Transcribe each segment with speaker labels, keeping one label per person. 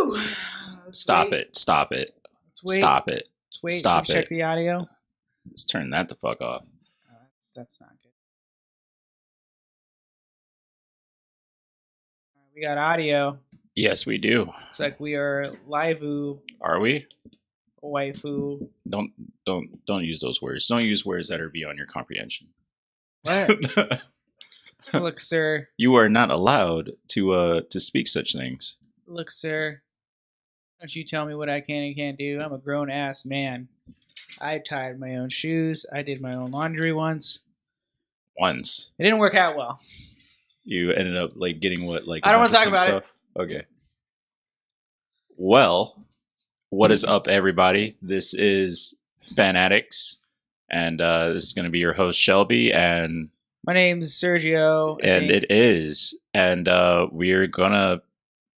Speaker 1: Woo!
Speaker 2: Stop it. Stop it.
Speaker 1: Let's wait.
Speaker 2: Stop it.
Speaker 1: Let's wait.
Speaker 2: Stop
Speaker 1: Should we
Speaker 2: it.
Speaker 1: check the audio?
Speaker 2: Let's turn that the fuck off.
Speaker 1: That's not good. We got audio.
Speaker 2: Yes, we do.
Speaker 1: Looks like we are live-oo.
Speaker 2: Are we?
Speaker 1: Waifu.
Speaker 2: Don't use those words. Don't use words that are beyond your comprehension.
Speaker 1: What? Look, sir.
Speaker 2: You are not allowed to speak such things.
Speaker 1: Look, sir. Don't you tell me what I can and can't do. I'm a grown-ass man. I tied my own shoes. I did my own laundry once.
Speaker 2: Once.
Speaker 1: It didn't work out well.
Speaker 2: You ended up like getting what? Like
Speaker 1: I don't want to talk about it.
Speaker 2: Okay. Well, what is up, everybody? This is Fanatics, and this is going to be your host Shelby, and
Speaker 1: my name's Sergio.
Speaker 2: It is, and we're gonna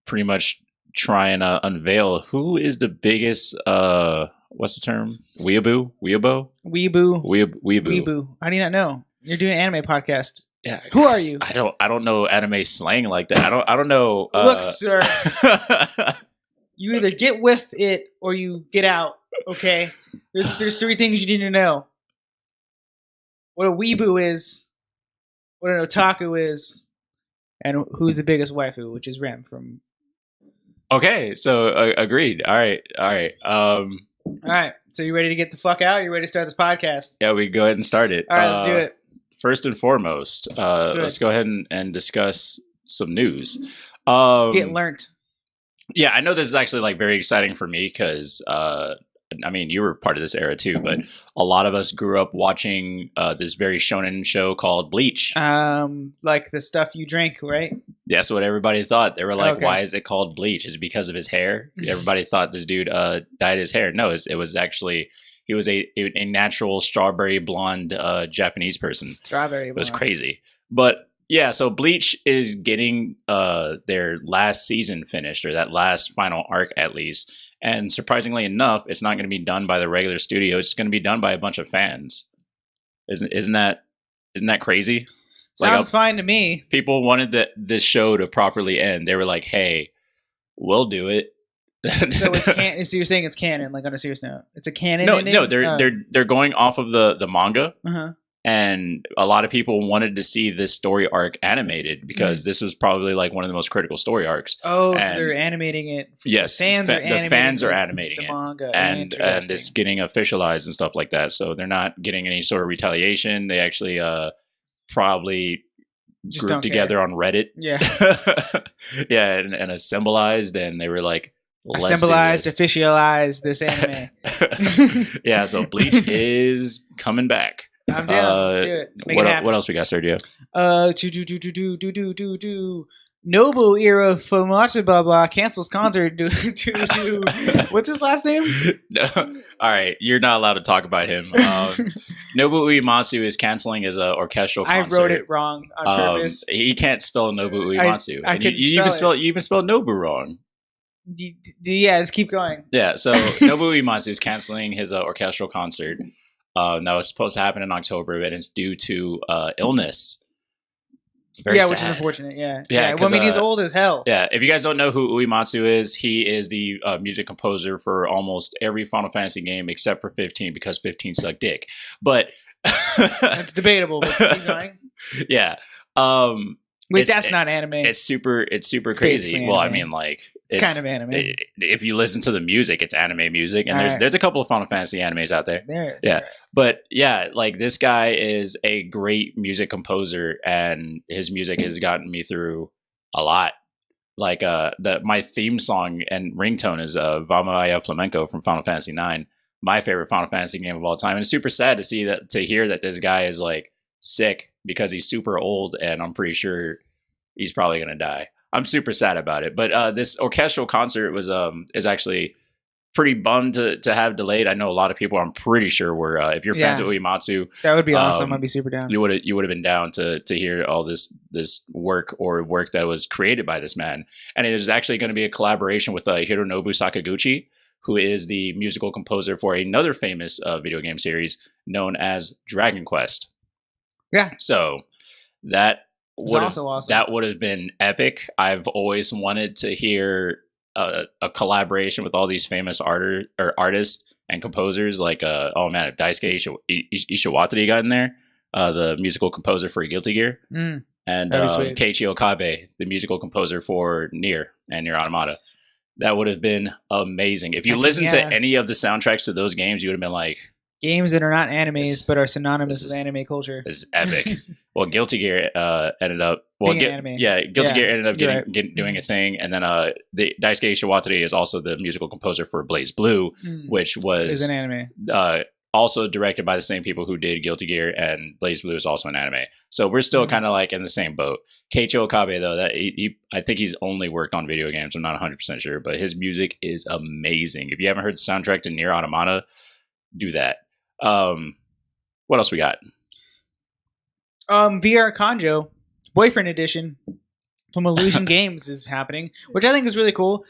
Speaker 2: pretty much try and unveil who is the biggest. What's the term? Weeaboo?
Speaker 1: Weeboo.
Speaker 2: Weeboo.
Speaker 1: How do you not know? You're doing an anime podcast.
Speaker 2: Yeah.
Speaker 1: Who are you?
Speaker 2: I don't know anime slang like that. I don't know.
Speaker 1: Look, sir. You either get with it or you get out. Okay. There's three things you need to know. What a weeboo is, what an otaku is, and who's the biggest waifu, which is Rem from.
Speaker 2: Okay, so agreed. All right.
Speaker 1: All right. So you ready to get the fuck out? You ready to start this podcast?
Speaker 2: Yeah, we go ahead and start it.
Speaker 1: All right, let's do it.
Speaker 2: First and foremost, let's go ahead and discuss some news.
Speaker 1: Get learnt.
Speaker 2: Yeah, I know this is actually like very exciting for me because I mean, you were part of this era too, but a lot of us grew up watching this very shonen show called Bleach.
Speaker 1: Like the stuff you drink, right?
Speaker 2: That's what everybody thought. They were like,
Speaker 1: Okay.
Speaker 2: "Why is it called Bleach? Is it because of his hair?" Everybody thought this dude dyed his hair. No, it was actually he was a natural strawberry blonde Japanese person.
Speaker 1: Strawberry blonde.
Speaker 2: It was crazy, but. Yeah, so Bleach is getting their last season finished, or that last final arc at least. And surprisingly enough, it's not going to be done by the regular studio. It's going to be done by a bunch of fans. Isn't that crazy?
Speaker 1: Sounds fine to me.
Speaker 2: People wanted this show to properly end. They were like, "Hey, we'll do it."
Speaker 1: So so you're saying it's canon? Like on a serious note, it's a canon.
Speaker 2: No, they're going off of the manga.
Speaker 1: Uh-huh.
Speaker 2: And a lot of people wanted to see this story arc animated because this was probably like one of the most critical story arcs.
Speaker 1: Oh, so they're animating it.
Speaker 2: Yes,
Speaker 1: the
Speaker 2: fans are animating
Speaker 1: the
Speaker 2: it,
Speaker 1: manga,
Speaker 2: and it's getting officialized and stuff like that. So they're not getting any sort of retaliation. They actually probably
Speaker 1: just
Speaker 2: grouped together on Reddit.
Speaker 1: Yeah,
Speaker 2: yeah, and assembled, and they were like,
Speaker 1: officialized this anime.
Speaker 2: Yeah, so Bleach is coming back.
Speaker 1: I'm down. Let's do it. Let's make it happen.
Speaker 2: What else we got, Sergio?
Speaker 1: Nobu era Fumata blah blah cancels concert. What's his last name?
Speaker 2: All right, you're not allowed to talk about him. Nobu Uematsu is canceling his orchestral concert.
Speaker 1: I wrote it wrong on purpose.
Speaker 2: He can't spell Nobu Uematsu. You even spelled Nobu wrong.
Speaker 1: Yeah, let's keep going.
Speaker 2: Yeah, so Nobu Uematsu is canceling his orchestral concert. That was supposed to happen in October, and it's due to illness. Very sad.
Speaker 1: Which is unfortunate. Yeah.
Speaker 2: Well,
Speaker 1: I mean, he's old as hell.
Speaker 2: Yeah. If you guys don't know who Uematsu is, he is the music composer for almost every Final Fantasy game except for 15 because 15 sucked dick. But
Speaker 1: that's debatable. But keep going.
Speaker 2: Yeah.
Speaker 1: Wait, that's not anime.
Speaker 2: It's super crazy. Well, I mean, like
Speaker 1: it's kind of anime.
Speaker 2: If you listen to the music, it's anime music, and there's a couple of Final Fantasy animes out there.
Speaker 1: Yeah,
Speaker 2: but yeah, like this guy is a great music composer, and his music has gotten me through a lot. Like my theme song and ringtone is Vamaya Flamenco from Final Fantasy IX, my favorite Final Fantasy game of all time, and it's super sad to hear that this guy is like sick because he's super old, and I'm pretty sure he's probably gonna die. I'm super sad about it. But this orchestral concert is actually pretty bummed to have delayed. I know a lot of people, I'm pretty sure, were if you're fans of Uematsu,
Speaker 1: that would be awesome. I'd be super down.
Speaker 2: You would have been down to hear all this work that was created by this man. And it is actually going to be a collaboration with Hironobu Sakaguchi, who is the musical composer for another famous video game series known as Dragon Quest.
Speaker 1: Yeah.
Speaker 2: So that
Speaker 1: would also awesome.
Speaker 2: That would have been epic. I've always wanted to hear a collaboration with all these famous artists and composers, like if Daisuke Ishawatari got in there, the musical composer for Guilty Gear, and Keiichi Okabe, the musical composer for Nier and Nier Automata. That would have been amazing. If you listen to any of the soundtracks to those games, you would have been like,
Speaker 1: games that are not animes but are synonymous with anime culture.
Speaker 2: This is epic. Well, Guilty Gear ended up Guilty Gear ended up doing a thing, and then the Daisuke Ishawatari is also the musical composer for Blaze Blue, which was
Speaker 1: an anime.
Speaker 2: Also directed by the same people who did Guilty Gear, and Blaze Blue is also an anime. So we're still kind of like in the same boat. Keiichi Okabe, though, I think he's only worked on video games. I'm not 100% sure, but his music is amazing. If you haven't heard the soundtrack to Nier Automata, do that. What else we got?
Speaker 1: VRcondo Boyfriend Edition from Illusion Games is happening, which I think is really cool.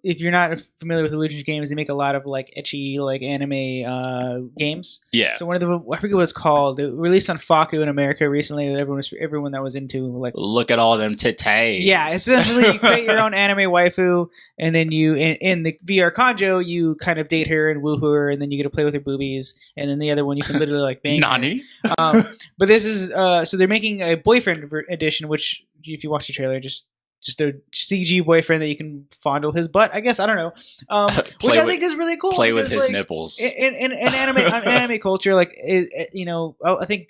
Speaker 1: If you're not familiar with Illusion Games, they make a lot of like ecchi like anime games. Yeah. So one of the, I forget what it's called. It released on Faku in America recently. Everyone that was into like,
Speaker 2: look at all them titties.
Speaker 1: Yeah, essentially you create your own anime waifu, and then you in the VRcondo you kind of date her and woo her, and then you get to play with her boobies. And then the other one you can literally like bang.
Speaker 2: Nani?
Speaker 1: But this is so they're making a boyfriend edition, which if you watch the trailer, just a CG boyfriend that you can fondle his butt, I guess. I don't know, which I think is really cool.
Speaker 2: Play with his nipples.
Speaker 1: In anime culture, like I think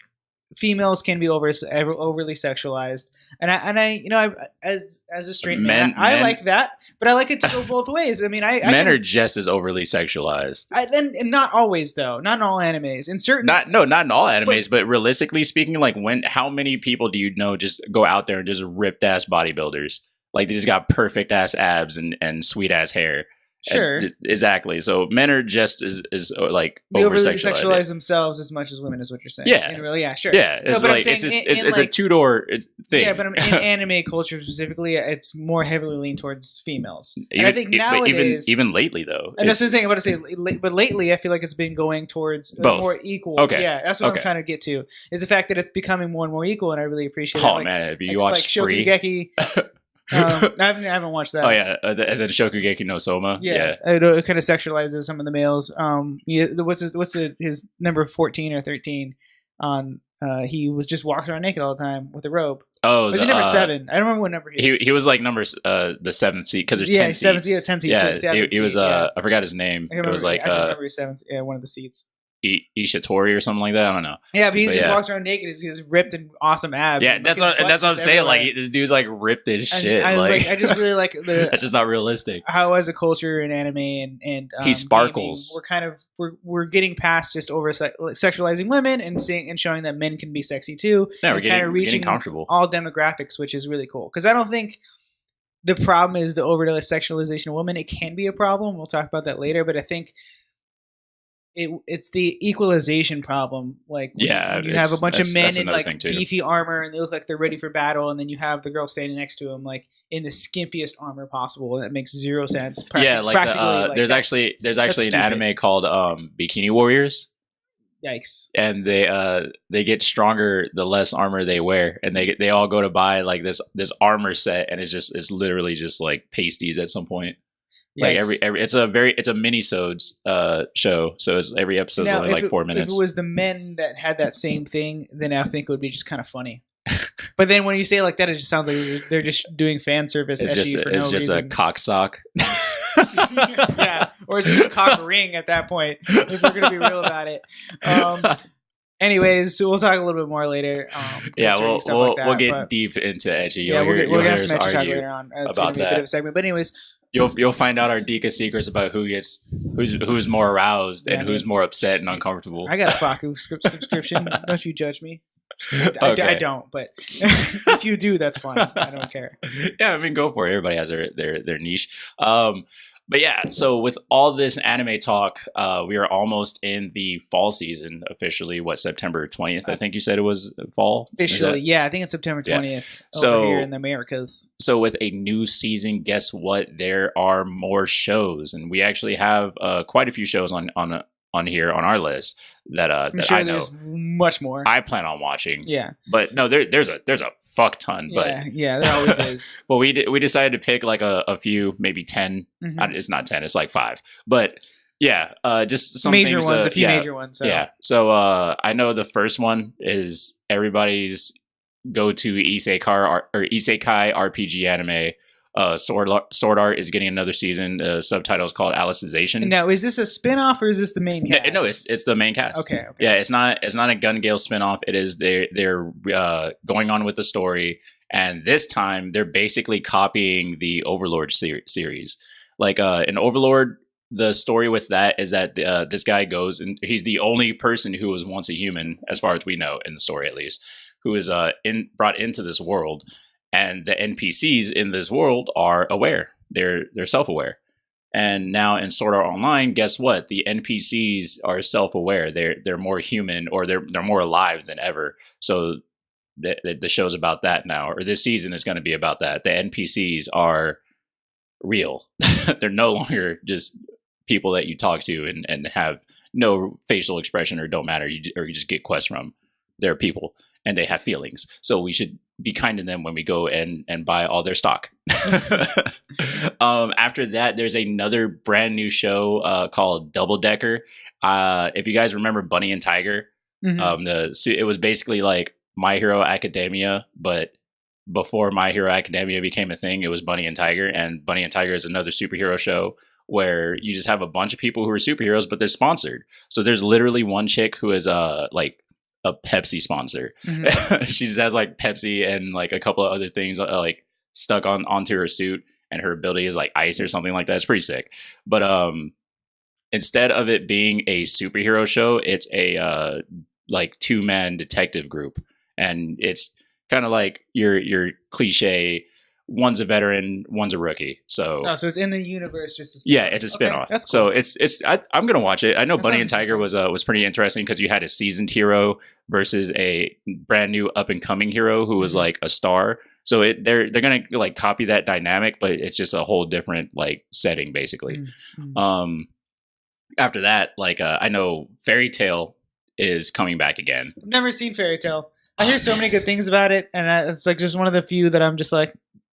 Speaker 1: females can be overly sexualized, and I as a straight man, I like that, but I like it to go both ways. I mean, men
Speaker 2: are just as overly sexualized.
Speaker 1: And not always though, not in all animes. In certain,
Speaker 2: not in all animes, but realistically speaking, like how many people do you know just go out there and just ripped ass bodybuilders? Like they just got perfect ass abs and sweet ass hair.
Speaker 1: Sure.
Speaker 2: Exactly. So men are just as like
Speaker 1: they overly sexualize themselves as much as women, is what you're saying.
Speaker 2: Yeah.
Speaker 1: And really, yeah, sure.
Speaker 2: Yeah. It's like it's a two-door thing.
Speaker 1: Yeah, but in anime culture specifically, it's more heavily leaned towards females. And I think nowadays,
Speaker 2: even lately though.
Speaker 1: And that's the thing I'm about to say. But lately, I feel like it's been going towards more equal. Okay. Yeah, that's what I'm trying to get to. Is the fact that it's becoming more and more equal, and I really appreciate it.
Speaker 2: Oh man, if you watch Free.
Speaker 1: I haven't watched that.
Speaker 2: Oh yeah, and then Shokugeki no Soma.
Speaker 1: Yeah. It kind of sexualizes some of the males. What's his number 14 or 13 on? He was just walking around naked all the time with a robe. Oh, was he number 7? I don't remember what number he is.
Speaker 2: He was like number the 7th seat because there's 10 seats.
Speaker 1: 10 seats.
Speaker 2: Yeah, he was. I forgot his name. It was like
Speaker 1: I remember his 7th. Yeah, one of the seats.
Speaker 2: Ishitori or something like that. I don't know.
Speaker 1: Yeah, but he just walks around naked. He's ripped and awesome abs.
Speaker 2: Yeah, that's what I'm saying. Like this dude's like ripped as shit.
Speaker 1: I just really like
Speaker 2: that's just not realistic.
Speaker 1: How as a culture in anime and
Speaker 2: he sparkles.
Speaker 1: Gaming, we're getting past just over sexualizing women and showing that men can be sexy too.
Speaker 2: Yeah, we're getting comfortable.
Speaker 1: All demographics, which is really cool. Because I don't think the problem is the over sexualization of women. It can be a problem. We'll talk about that later. But I think it's the equalization problem. Like when you have a bunch of men in like beefy armor and they look like they're ready for battle, and then you have the girl standing next to them like in the skimpiest armor possible, and that makes zero sense.
Speaker 2: There's actually an anime called Bikini Warriors.
Speaker 1: Yikes!
Speaker 2: And they get stronger the less armor they wear, and they all go to buy like this armor set, and it's literally just like pasties at some point. Like every it's a mini-sodes show, so it's every episode's only like 4 minutes.
Speaker 1: If it was the men that had that same thing, then I think it would be just kind of funny. But then when you say it like that, it just sounds like they're just doing fan service. It's just
Speaker 2: a cock sock.
Speaker 1: Yeah, or it's just a cock ring at that point. If we're gonna be real about it. Anyways, so we'll talk a little bit more later.
Speaker 2: We'll get deep into ecchi.
Speaker 1: Yeah, we'll get some ecchi talk later on. It's
Speaker 2: about
Speaker 1: gonna be a bit of a segment, but anyways.
Speaker 2: You'll find out our Dika secrets about who's more aroused and who's more upset and uncomfortable.
Speaker 1: I got a Faku subscription. Don't you judge me. I don't, but if you do, that's fine. I don't care.
Speaker 2: Yeah, I mean, go for it. Everybody has their niche. But yeah, so with all this anime talk, we are almost in the fall season officially. September 20th? I think you said it was fall.
Speaker 1: Officially, yeah, I think it's September 20th. Over here in the Americas.
Speaker 2: So with a new season, guess what? There are more shows, and we actually have quite a few shows on here on our list that
Speaker 1: I'm sure I know. There's much more.
Speaker 2: I plan on watching.
Speaker 1: Yeah,
Speaker 2: but no, there's a fuck ton,
Speaker 1: Yeah, yeah, there always is.
Speaker 2: but we decided to pick like a few, maybe 10. It's not 10, it's like 5. But yeah, just some
Speaker 1: major
Speaker 2: things,
Speaker 1: ones, a few
Speaker 2: yeah,
Speaker 1: major ones. So.
Speaker 2: Yeah. So I know the first one is everybody's go-to isekai RPG anime. Sword Art is getting another season. Subtitle is called Alicization.
Speaker 1: Now, is this a spin-off or is this the main cast?
Speaker 2: No, it's the main cast.
Speaker 1: Okay.
Speaker 2: Yeah, it's not a Gun Gale spinoff. It is they're going on with the story, and this time they're basically copying the Overlord series. Like in Overlord, the story with that is that this guy goes, and he's the only person who was once a human, as far as we know in the story at least, who is brought into this world. And the NPCs in this world are aware. They're self-aware. And now in Sword Art Online, guess what? The NPCs are self-aware. They're more human, or they're more alive than ever. So the show's about that now, or this season is going to be about that. The NPCs are real. They're no longer just people that you talk to and have no facial expression or don't matter. You just get quests from. They're people and they have feelings. So we should be kind to them when we go and buy all their stock. After that, there's another brand new show called Double Decker. If you guys remember Bunny and Tiger, it was basically like My Hero Academia, but before My Hero Academia became a thing, it was Bunny and Tiger. And Bunny and Tiger is another superhero show where you just have a bunch of people who are superheroes, but they're sponsored. So there's literally one chick who is like a Pepsi sponsor. She just has like Pepsi and like a couple of other things like stuck onto her suit, and her ability is like ice or something like that. It's pretty sick. But instead of it being a superhero show, it's a like 2-man detective group, and it's kind of like your cliche. One's a veteran, one's a rookie. So
Speaker 1: it's in the universe, just
Speaker 2: yeah, it's a spinoff.
Speaker 1: Okay, that's cool.
Speaker 2: So I'm gonna watch it. I know
Speaker 1: That
Speaker 2: Bunny
Speaker 1: sounds
Speaker 2: and Tiger was pretty interesting because you had a seasoned hero versus a brand new up and coming hero who was like a star. So they're gonna like copy that dynamic, but it's just a whole different like setting basically. After that, like I know Fairy Tail is coming back again.
Speaker 1: I've never seen Fairy Tail. I hear so many good things about it, and it's like just one of the few that I'm just like,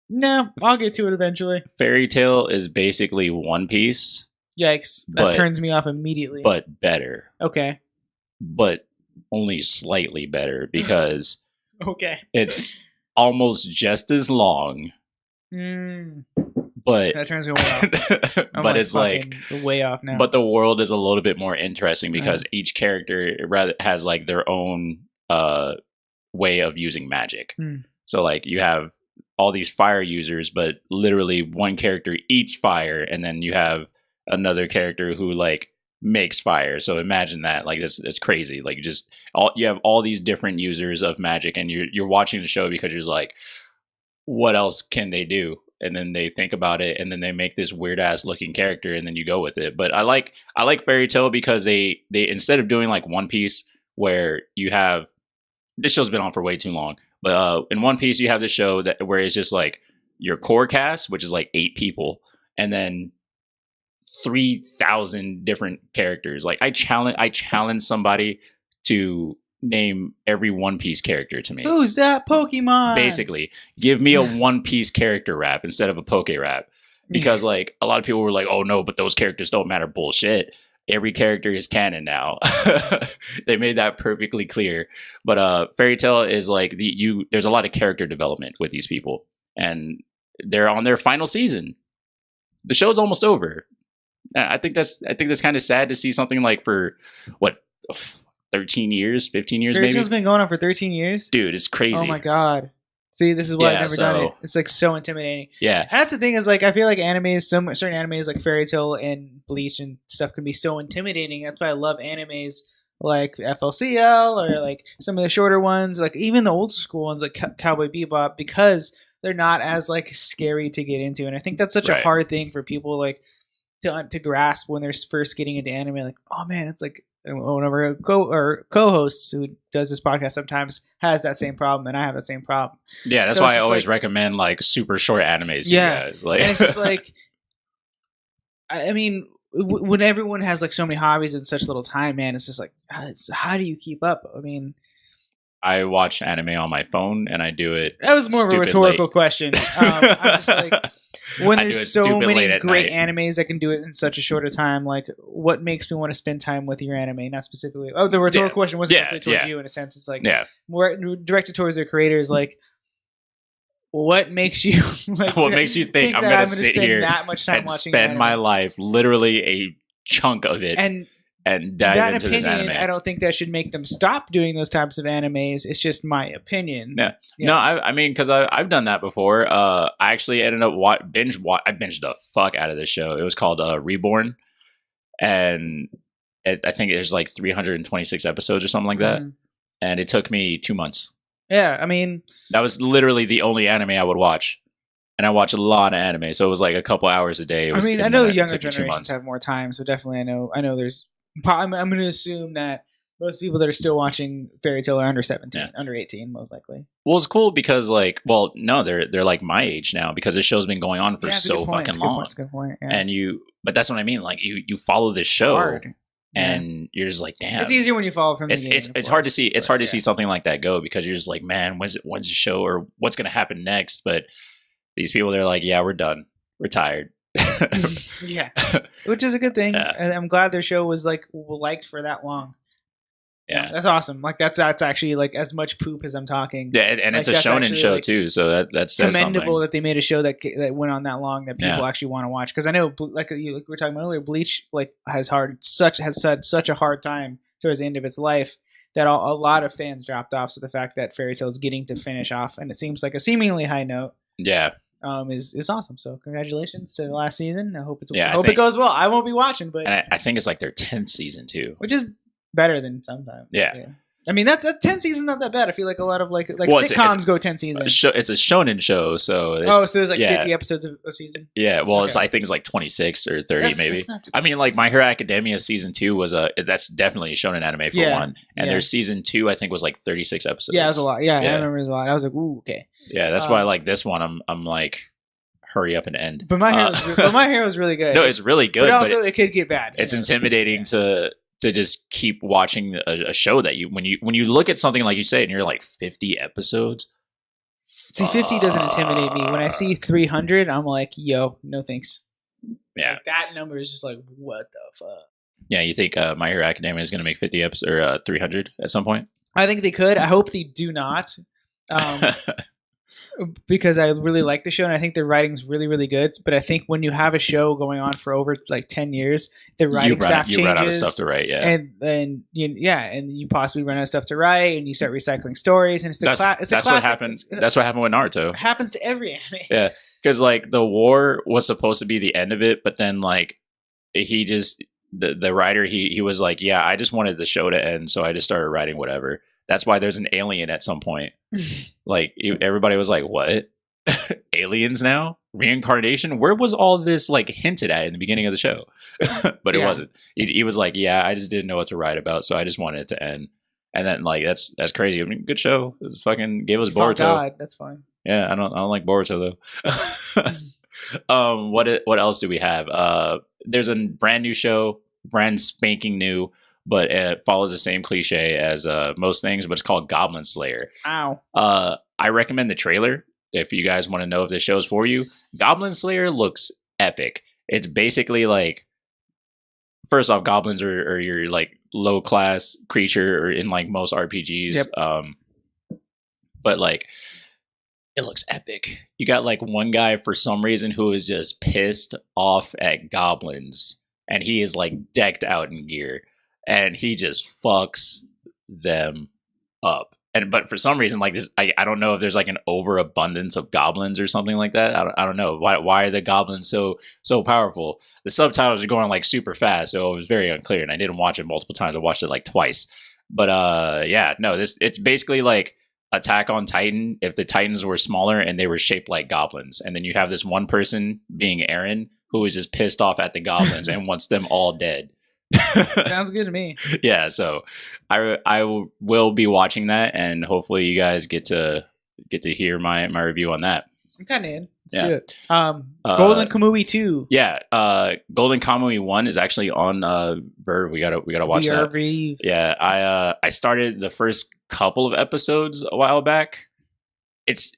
Speaker 1: no, I'll get to it eventually.
Speaker 2: Fairy Tail is basically One Piece.
Speaker 1: Yikes. That turns me off immediately.
Speaker 2: But better.
Speaker 1: Okay.
Speaker 2: But only slightly better because
Speaker 1: okay.
Speaker 2: It's almost just as long. But
Speaker 1: that turns me way off.
Speaker 2: But it's like
Speaker 1: way off now.
Speaker 2: But the world is a little bit more interesting because each character rather has like their own way of using magic. So like you have all these fire users, but literally one character eats fire, and then you have another character who like makes fire. So imagine that, like that's crazy. Like you have all these different users of magic, and you're watching the show because you're just like, what else can they do? And then they think about it, and then they make this weird ass looking character, and then you go with it. But I like Fairy Tail because they instead of doing like One Piece where you have, this show's been on for way too long. But in One Piece, you have the show where it's just like your core cast, which is like 8 people, and then 3,000 different characters. Like I challenge somebody to name every One Piece character to me.
Speaker 1: Who's that Pokemon?
Speaker 2: Basically, give me a One Piece character rap instead of a Poke rap, because like a lot of people were like, "Oh no, but those characters don't matter." Bullshit. Every character is canon now. They made that perfectly clear. But Fairy Tail is like there's a lot of character development with these people, and they're on their final season. The show's almost over. I think that's kind of sad to see something like for what 13 years, 15 years
Speaker 1: Fairy
Speaker 2: maybe.
Speaker 1: Tail's been going on for 13 years?
Speaker 2: Dude, it's crazy.
Speaker 1: Oh my god. See, this is why I've never done it. It's like so intimidating.
Speaker 2: Yeah.
Speaker 1: And that's the thing is like I feel like certain animes like Fairy Tail and Bleach and stuff can be so intimidating. That's why I love animes like FLCL or like some of the shorter ones, like even the old school ones like Cowboy Bebop, because they're not as like scary to get into. And I think that's such a hard thing for people like to grasp when they're first getting into anime. Like, oh man, it's like one of our co-hosts who does this podcast sometimes has that same problem, and I have that same problem.
Speaker 2: Yeah, that's why I always recommend like super short animes.
Speaker 1: Yeah,
Speaker 2: you guys. Like,
Speaker 1: and it's just like, I mean, when everyone has like so many hobbies in such little time, man, it's just like, how do you keep up? I mean,
Speaker 2: I watch anime on my phone, and I do it.
Speaker 1: That was more of a rhetorical question. I'm just like, when
Speaker 2: I do it
Speaker 1: there's so
Speaker 2: stupid late
Speaker 1: many
Speaker 2: at
Speaker 1: great
Speaker 2: night.
Speaker 1: animes that can do it in such a shorter time, like what makes me want to spend time with your anime? Not specifically. Oh, the rhetorical question wasn't directly towards you in a sense. It's like more directed towards the creators. Like, what makes you like?
Speaker 2: What makes you think I'm going to sit
Speaker 1: spend
Speaker 2: here
Speaker 1: that much time
Speaker 2: and
Speaker 1: watching
Speaker 2: spend my
Speaker 1: anime?
Speaker 2: life, literally a chunk of it, and dive
Speaker 1: that
Speaker 2: into
Speaker 1: opinion,
Speaker 2: this anime?
Speaker 1: I don't think that should make them stop doing those types of animes. It's just my opinion.
Speaker 2: Yeah. No, I mean, because I've done that before. I actually ended up I binged the fuck out of this show. It was called Reborn, and I think there's like 326 episodes or something like that. And it took me 2 months.
Speaker 1: Yeah, I mean,
Speaker 2: that was literally the only anime I would watch. And I watch a lot of anime, so it was like a couple hours a day.
Speaker 1: I mean, I know the younger generations have more time, so definitely I know there's. I'm going to assume that most people that are still watching Fairy Tail are under 17, under 18, most likely.
Speaker 2: Well, it's cool because no, they're like my age now because this show's been going on for so fucking long.
Speaker 1: That's a good point. Yeah.
Speaker 2: And but that's what I mean. Like you follow this show, and you're just like, damn.
Speaker 1: It's easier when you follow from the beginning.
Speaker 2: It's hard to see. It's hard to see something like that go because you're just like, man, when's the show or what's going to happen next? But these people, they're like, yeah, we're done. We're tired.
Speaker 1: Yeah, which is a good thing. And I'm glad their show was like liked for that long.
Speaker 2: Yeah,
Speaker 1: that's awesome. Like that's actually like as much poop as I'm talking.
Speaker 2: Yeah, and it's a shonen show like, too, so that's
Speaker 1: commendable
Speaker 2: something.
Speaker 1: That they made a show that went on that long that people actually want to watch. Because I know, like we were talking about earlier, Bleach like has had such a hard time towards the end of its life that a lot of fans dropped off. So the fact that Fairy Tail is getting to finish off, and it seems like a seemingly high note.
Speaker 2: Yeah.
Speaker 1: Is awesome. So congratulations to the last season. I hope it goes well. I won't be watching, but
Speaker 2: and I think it's like their 10th season too,
Speaker 1: which is better than sometimes.
Speaker 2: Yeah.
Speaker 1: I mean that 10 seasons not that bad. I feel like a lot of like sitcoms go 10 seasons.
Speaker 2: It's a shonen show, so
Speaker 1: so there's like 50 episodes a season.
Speaker 2: Yeah, well, I think it's like 26 or 30 maybe. I mean, like My Hero Academia season 2 was that's definitely a shonen anime for one, and their season 2 I think was like 36 episodes.
Speaker 1: Yeah, it was a lot. Yeah, I remember it was a lot. I was like, ooh, okay.
Speaker 2: Yeah, that's why like this one I'm like, hurry up and end.
Speaker 1: But My Hero is really good.
Speaker 2: No, it's really good.
Speaker 1: But also it could get bad.
Speaker 2: It's intimidating to just keep watching a show that when you look at something like you say and you're like 50 episodes.
Speaker 1: See, 50 doesn't intimidate me. When I see 300, I'm like, yo, no thanks.
Speaker 2: Yeah,
Speaker 1: like, that number is just like, what the fuck?
Speaker 2: Yeah, you think My Hero Academia is going to make 50 episodes or 300 at some point?
Speaker 1: I think they could. I hope they do not. Because I really like the show and I think the writing's really, really good. But I think when you have a show going on for over like 10 years, the writing staff changes. You run out of
Speaker 2: stuff to write, yeah.
Speaker 1: And then you possibly run out of stuff to write and you start recycling stories. And that's
Speaker 2: what happened. That's what happened with Naruto.
Speaker 1: It happens to every anime.
Speaker 2: Yeah, because like the war was supposed to be the end of it, but then like he just the writer he was like, yeah, I just wanted the show to end, so I just started writing whatever. That's why there's an alien at some point. Like everybody was like, "What? Aliens now? Reincarnation? Where was all this like hinted at in the beginning of the show?" But it wasn't. He was like, "Yeah, I just didn't know what to write about, so I just wanted it to end." And then like that's crazy. I mean, good show. It was fucking gave us Boruto. God,
Speaker 1: that's fine.
Speaker 2: Yeah, I don't like Boruto though. What else do we have? There's a brand new show, brand spanking new. But it follows the same cliche as most things, but it's called Goblin Slayer.
Speaker 1: Ow.
Speaker 2: I recommend the trailer if you guys want to know if this show's for you. Goblin Slayer looks epic. It's basically like, first off, goblins are your like low class creature or in like most RPGs.
Speaker 1: Yep.
Speaker 2: But like, it looks epic. You got like one guy for some reason who is just pissed off at goblins, and he is like decked out in gear. And he just fucks them up. But for some reason, like this, I don't know if there's like an overabundance of goblins or something like that. I don't know why are the goblins so powerful. The subtitles are going like super fast, so it was very unclear. And I didn't watch it multiple times. I watched it like twice. But it's basically like Attack on Titan if the Titans were smaller and they were shaped like goblins. And then you have this one person being Eren who is just pissed off at the goblins and wants them all dead.
Speaker 1: Sounds good to me.
Speaker 2: Yeah, so I will be watching that, and hopefully you guys get to hear my review on that.
Speaker 1: I'm kind of in. Let's do it. Golden Kamui 2.
Speaker 2: Yeah, Golden Kamui 1 is actually on Verve. We gotta watch that.
Speaker 1: Reeve.
Speaker 2: Yeah, I started the first couple of episodes a while back. It's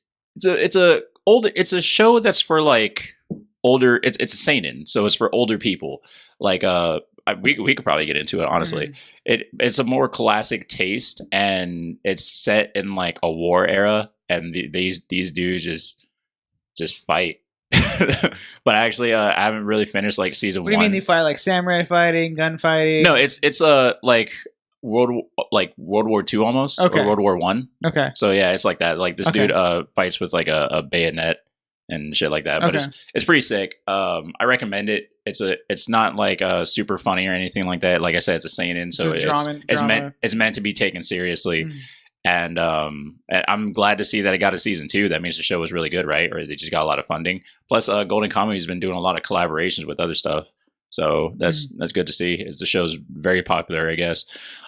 Speaker 2: a show that's for like older. It's a seinen, so it's for older people. Like we could probably get into it honestly. It's a more classic taste, and it's set in like a war era, and these dudes just fight. But actually, I haven't really finished like season 1.
Speaker 1: What do you mean they fight? Like samurai fighting, gunfighting?
Speaker 2: No, it's like World War II almost,
Speaker 1: Okay.
Speaker 2: or World War One.
Speaker 1: Okay.
Speaker 2: So yeah, it's like that. Like this
Speaker 1: Okay.
Speaker 2: dude fights with like a bayonet and shit like that. But
Speaker 1: Okay.
Speaker 2: it's pretty sick. I recommend it. It's not like super funny or anything like that. Like I said, it's a seinen, so it's meant to be taken seriously. And I'm glad to see that it got a season 2. That means the show was really good, right? Or they just got a lot of funding. Plus, Golden Kamuy has been doing a lot of collaborations with other stuff, so that's good to see. The show's very popular, I guess.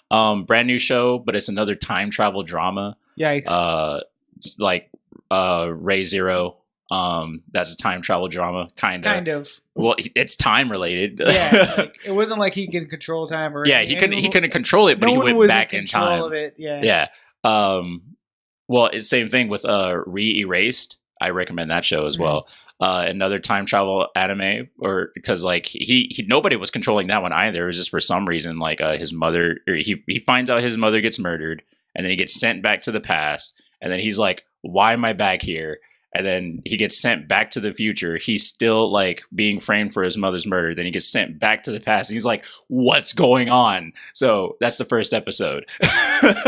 Speaker 2: Brand new show, but it's another time travel drama.
Speaker 1: Yikes!
Speaker 2: It's like Ray Zero. That's a time travel drama, kind of. Well, it's time related.
Speaker 1: Yeah, like, it wasn't like he could control time or anything.
Speaker 2: He couldn't control it, but he went back in time.
Speaker 1: Of it.
Speaker 2: Yeah. Well, it's same thing with Re-Erased. I recommend that show as well. Another time travel anime, or because like he nobody was controlling that one either. It was just for some reason like his mother, or he finds out his mother gets murdered, and then he gets sent back to the past, and then he's like, why am I back here? And then he gets sent back to the future. He's still like being framed for his mother's murder. Then he gets sent back to the past. And he's like, what's going on? So that's the first episode.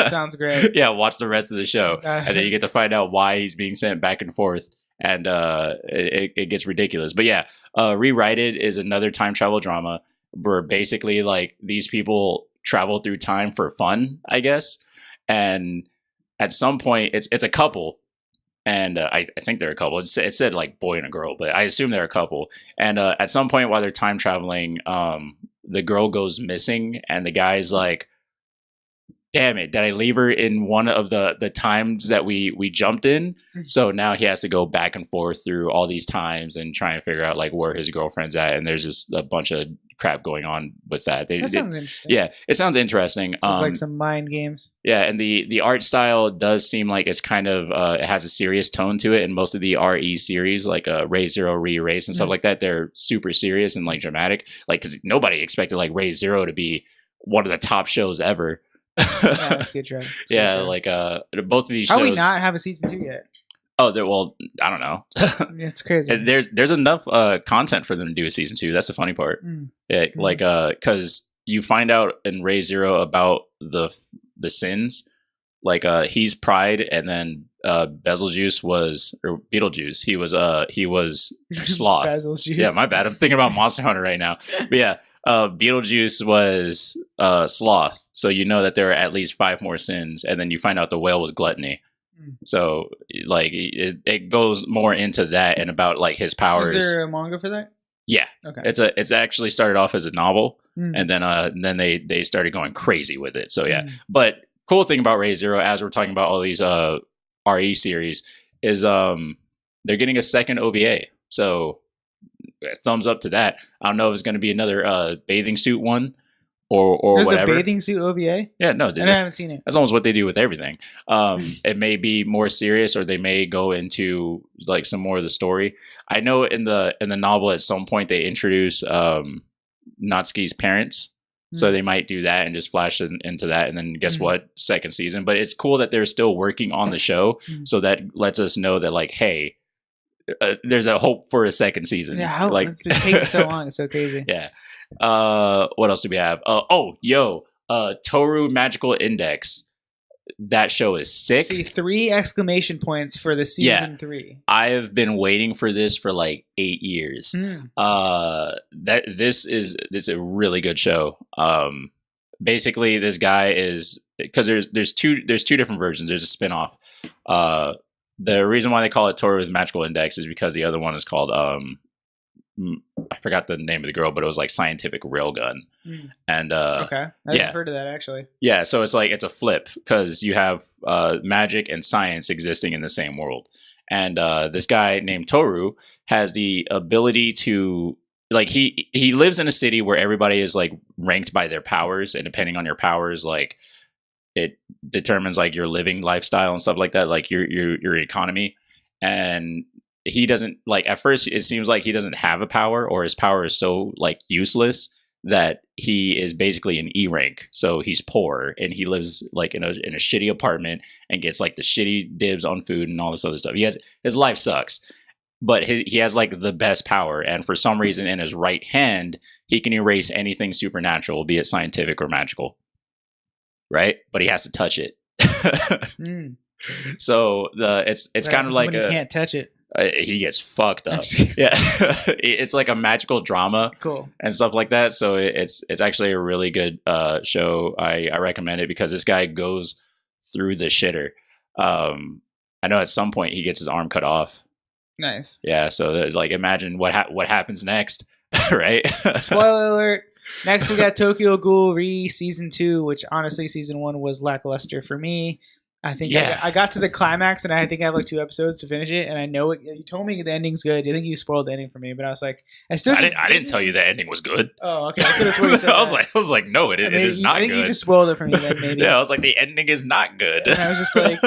Speaker 1: Sounds great.
Speaker 2: Yeah, watch the rest of the show. And then you get to find out why he's being sent back and forth. And it gets ridiculous. But yeah, Rewrite It is another time travel drama where basically like these people travel through time for fun, I guess. And at some point, it's a couple. And I think they're a couple. It said like boy and a girl, but I assume they're a couple. And at some point while they're time traveling, the girl goes missing, and the guy's like, damn it, did I leave her in one of the times that we jumped in? So now he has to go back and forth through all these times and try and figure out like where his girlfriend's at. And there's just a bunch of crap going on with that.
Speaker 1: That sounds interesting.
Speaker 2: Yeah, it sounds interesting.
Speaker 1: So it's like some mind games.
Speaker 2: Yeah, and the art style does seem like it's kind of it has a serious tone to it. And most of the RE series, like Ray Zero, Re-Erase, and stuff like that, they're super serious and like dramatic. Like, because nobody expected like Ray Zero to be one of the top shows ever.
Speaker 1: Yeah, that's good, Trevor.
Speaker 2: Yeah, like both of these shows.
Speaker 1: How do we not have a season 2 yet?
Speaker 2: Oh, well, I don't know.
Speaker 1: It's crazy.
Speaker 2: There's enough content for them to do a season 2. That's the funny part. Yeah, like because you find out in Ray Zero about the sins. Like he's Pride, and then Beetlejuice was Sloth.
Speaker 1: Beetlejuice.
Speaker 2: Yeah, my bad. I'm thinking about Monster Hunter right now. But yeah. Beetlejuice was Sloth, so you know that there are at least 5 more sins, and then you find out the whale was Gluttony. So like it goes more into that and about like his powers.
Speaker 1: Is there a manga for that?
Speaker 2: Yeah,
Speaker 1: okay.
Speaker 2: It's actually started off as a novel, and then they started going crazy with it. So yeah, but cool thing about Ray Zero, as we're talking about all these RE series, is they're getting a second OVA. So thumbs up to that. I don't know if it's going to be another bathing suit one or
Speaker 1: There's
Speaker 2: whatever.
Speaker 1: A bathing suit OVA?
Speaker 2: Yeah, no,
Speaker 1: I haven't seen it.
Speaker 2: That's almost what they do with everything. It may be more serious, or they may go into like some more of the story. I know in the novel at some point they introduce Natsuki's parents. So they might do that and just flash into that, and then guess what? Second season. But it's cool that they're still working on the show, so that lets us know that like, hey, there's a hope for a second season.
Speaker 1: Yeah,
Speaker 2: like
Speaker 1: it's been taking so long. It's so crazy.
Speaker 2: Yeah. What else do we have? Toru Magical Index. That show is sick.
Speaker 1: See, 3 exclamation points for the season 3.
Speaker 2: I have been waiting for this for like 8 years. This is a really good show. Basically, this guy is, because there's two different versions. There's a spinoff. The reason why they call it Toru's Magical Index is because the other one is called I forgot the name of the girl, but it was like Scientific Railgun. And
Speaker 1: okay, I haven't heard of that actually.
Speaker 2: Yeah, so it's like it's a flip because you have magic and science existing in the same world, and this guy named Toru has the ability to, like, he lives in a city where everybody is like ranked by their powers, and depending on your powers, like it determines like your living lifestyle and stuff like that, like your economy. And he doesn't, like, at first it seems like he doesn't have a power, or his power is so like useless that he is basically an E rank. So he's poor and he lives like in a shitty apartment and gets like the shitty dibs on food and all this other stuff. His life sucks, but he has like the best power. And for some reason in his right hand, he can erase anything supernatural, be it scientific or magical. Right? But he has to touch it. So it's kind of like
Speaker 1: he can't touch it.
Speaker 2: He gets fucked up. Yeah. It's like a magical drama.
Speaker 1: Cool.
Speaker 2: And stuff like that. So it's actually a really good show. I recommend it because this guy goes through the shitter. I know at some point he gets his arm cut off.
Speaker 1: Nice.
Speaker 2: Yeah. So like imagine what happens next. Right?
Speaker 1: Spoiler alert. Next we got Tokyo Ghoul Re Season 2, which honestly Season 1 was lackluster for me. I think I got to the climax, and I think I have like 2 episodes to finish it. And I know it. You told me the ending's good. I think you spoiled the ending for me, but I was like, I didn't
Speaker 2: tell you the ending was good.
Speaker 1: Oh, okay. I could have sworn you said
Speaker 2: I was like, no, it is not good.
Speaker 1: I think you just spoiled it for me then, maybe.
Speaker 2: Yeah, I was like, the ending is not good.
Speaker 1: And I was just like,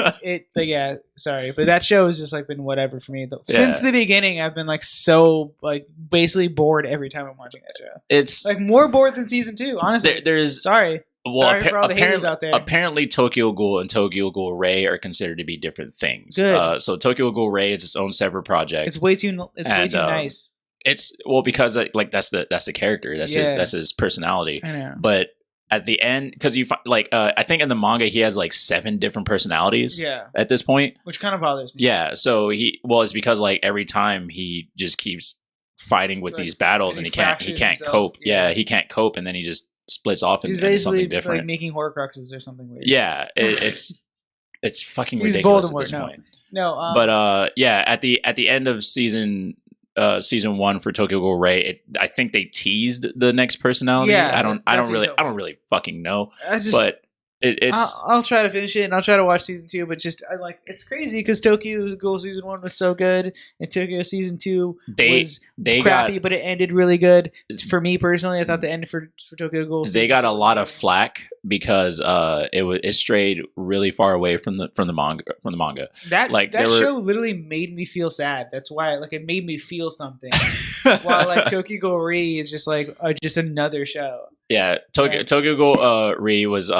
Speaker 1: yeah, sorry, but that show has just like been whatever for me. Since the beginning, I've been like so like basically bored every time I'm watching that show. It's like more bored than Season 2, honestly. Sorry.
Speaker 2: Well,
Speaker 1: sorry for all the haters out there.
Speaker 2: Apparently, Tokyo Ghoul and Tokyo Ghoul Ray are considered to be different things.
Speaker 1: Good.
Speaker 2: So Tokyo Ghoul Ray is its own separate project.
Speaker 1: It's way too nice.
Speaker 2: It's because like that's the character. That's his personality.
Speaker 1: I know.
Speaker 2: But at the end, because you like I think in the manga he has like 7 different personalities.
Speaker 1: Yeah.
Speaker 2: At this point,
Speaker 1: which kind of bothers me.
Speaker 2: Yeah. So it's because like every time he just keeps fighting with these battles and he can't cope. Yeah, he can't cope, and then he just splits off into something different.
Speaker 1: Like making Horcruxes or something weird.
Speaker 2: Yeah, it's fucking ridiculous
Speaker 1: Voldemort,
Speaker 2: at this point.
Speaker 1: No,
Speaker 2: but yeah, at the end of season 1 for Tokyo Ghoul Ray, I think they teased the next personality. Yeah, I don't really fucking know. But I'll
Speaker 1: try to finish it and I'll try to watch Season 2, but just it's crazy because Tokyo Ghoul Season 1 was so good and Tokyo Season 2 was crappy, but it ended really good. For me personally, I thought the end for Tokyo Ghoul
Speaker 2: they got a lot of flack because it strayed really far away from the manga.
Speaker 1: That show literally made me feel sad. That's why it made me feel something. While like Tokyo Ghoul Re is just like just another show.
Speaker 2: Yeah, Tokyo Ghoul Re was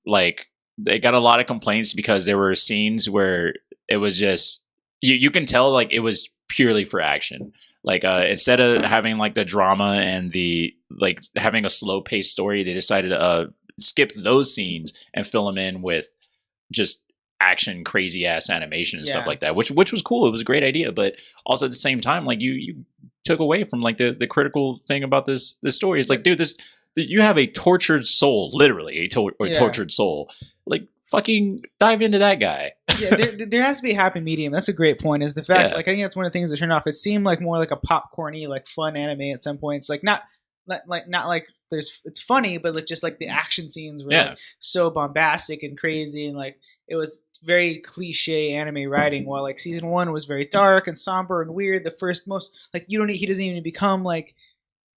Speaker 2: like they got a lot of complaints because there were scenes where it was just you can tell like it was purely for action. Like instead of having like the drama and the like having a slow paced story, they decided to skip those scenes and fill them in with just action, crazy ass animation and stuff like that, which was cool. It was a great idea, but also at the same time, like you took away from like the critical thing about this story. It's like, dude, you have a tortured soul, literally a tortured soul. Like, fucking dive into that guy.
Speaker 1: Yeah, there has to be a happy medium. That's a great point. Is the fact, like, I think that's one of the things that turned off. It seemed like more like a popcorny, like fun anime at some points. Like not like it's funny, but like just like the action scenes were like so bombastic and crazy, and like it was very cliche anime writing. While like Season 1 was very dark and somber and weird. The first he doesn't even become like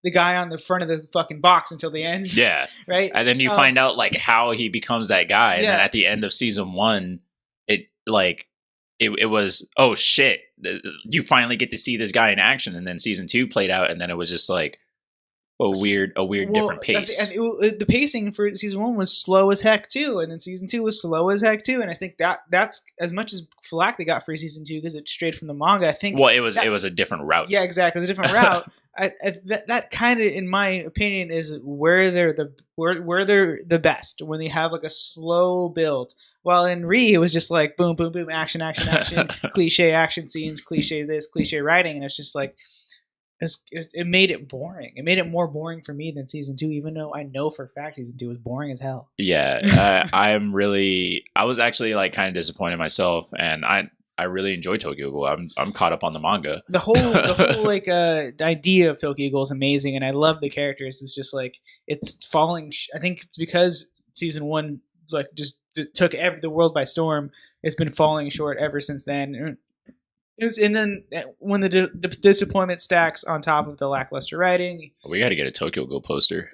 Speaker 1: the guy on the front of the fucking box until the end. Yeah. Right?
Speaker 2: And then you find out like how he becomes that guy. And then at the end of Season 1, it was, oh shit, you finally get to see this guy in action. And then Season 2 played out, and then it was just like a weird different pace.
Speaker 1: The pacing for Season 1 was slow as heck too. And then Season 2 was slow as heck too. And I think that's as much as flack they got for Season 2 because it strayed from the manga. I think
Speaker 2: it was a different route.
Speaker 1: Yeah, exactly. It was a different route. That kind of, in my opinion, is where they're the best, when they have like a slow build. While in Re, it was just like boom, boom, boom, action, cliche action scenes, cliche this, cliche writing, and it's just like it made it boring. It made it more boring for me than Season 2, even though I know for a fact Season 2 was boring as hell.
Speaker 2: Yeah, I was actually like kind of disappointed myself, and I really enjoy Tokyo Ghoul. I'm caught up on the manga.
Speaker 1: The whole like idea of Tokyo Ghoul is amazing, and I love the characters. It's just like it's falling. I think it's because Season 1 like just took the world by storm. It's been falling short ever since then. And then when the disappointment stacks on top of the lackluster writing,
Speaker 2: we got to get a Tokyo Ghoul poster.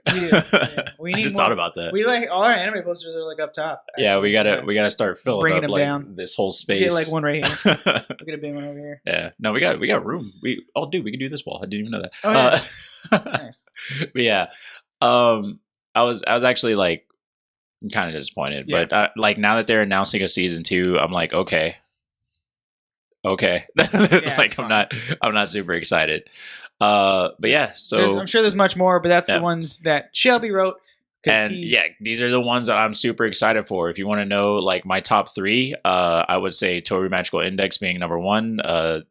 Speaker 1: We need
Speaker 2: I just
Speaker 1: more.
Speaker 2: thought about that.
Speaker 1: We like all our anime posters are like up top. Actually.
Speaker 2: Yeah, we gotta start filling
Speaker 1: Bringing
Speaker 2: up
Speaker 1: them
Speaker 2: like
Speaker 1: down.
Speaker 2: this whole
Speaker 1: Get
Speaker 2: space.
Speaker 1: like one right here. Look at a big one over here.
Speaker 2: Yeah, no, we got room. Dude, we can do this wall. I didn't even know that.
Speaker 1: Oh, yeah. Nice.
Speaker 2: But yeah, I was actually like kind of disappointed,
Speaker 1: Yeah.
Speaker 2: but like now that they're announcing a season 2, I'm like, okay, like
Speaker 1: it's
Speaker 2: I'm
Speaker 1: fine.
Speaker 2: not super excited. But yeah, so
Speaker 1: I'm sure there's much more, but that's
Speaker 2: Yeah.
Speaker 1: the ones that Shelby wrote.
Speaker 2: and yeah, these are the ones that I'm super excited for. If you want to know like my top 3, I would say Toru Magical Index being number 1, and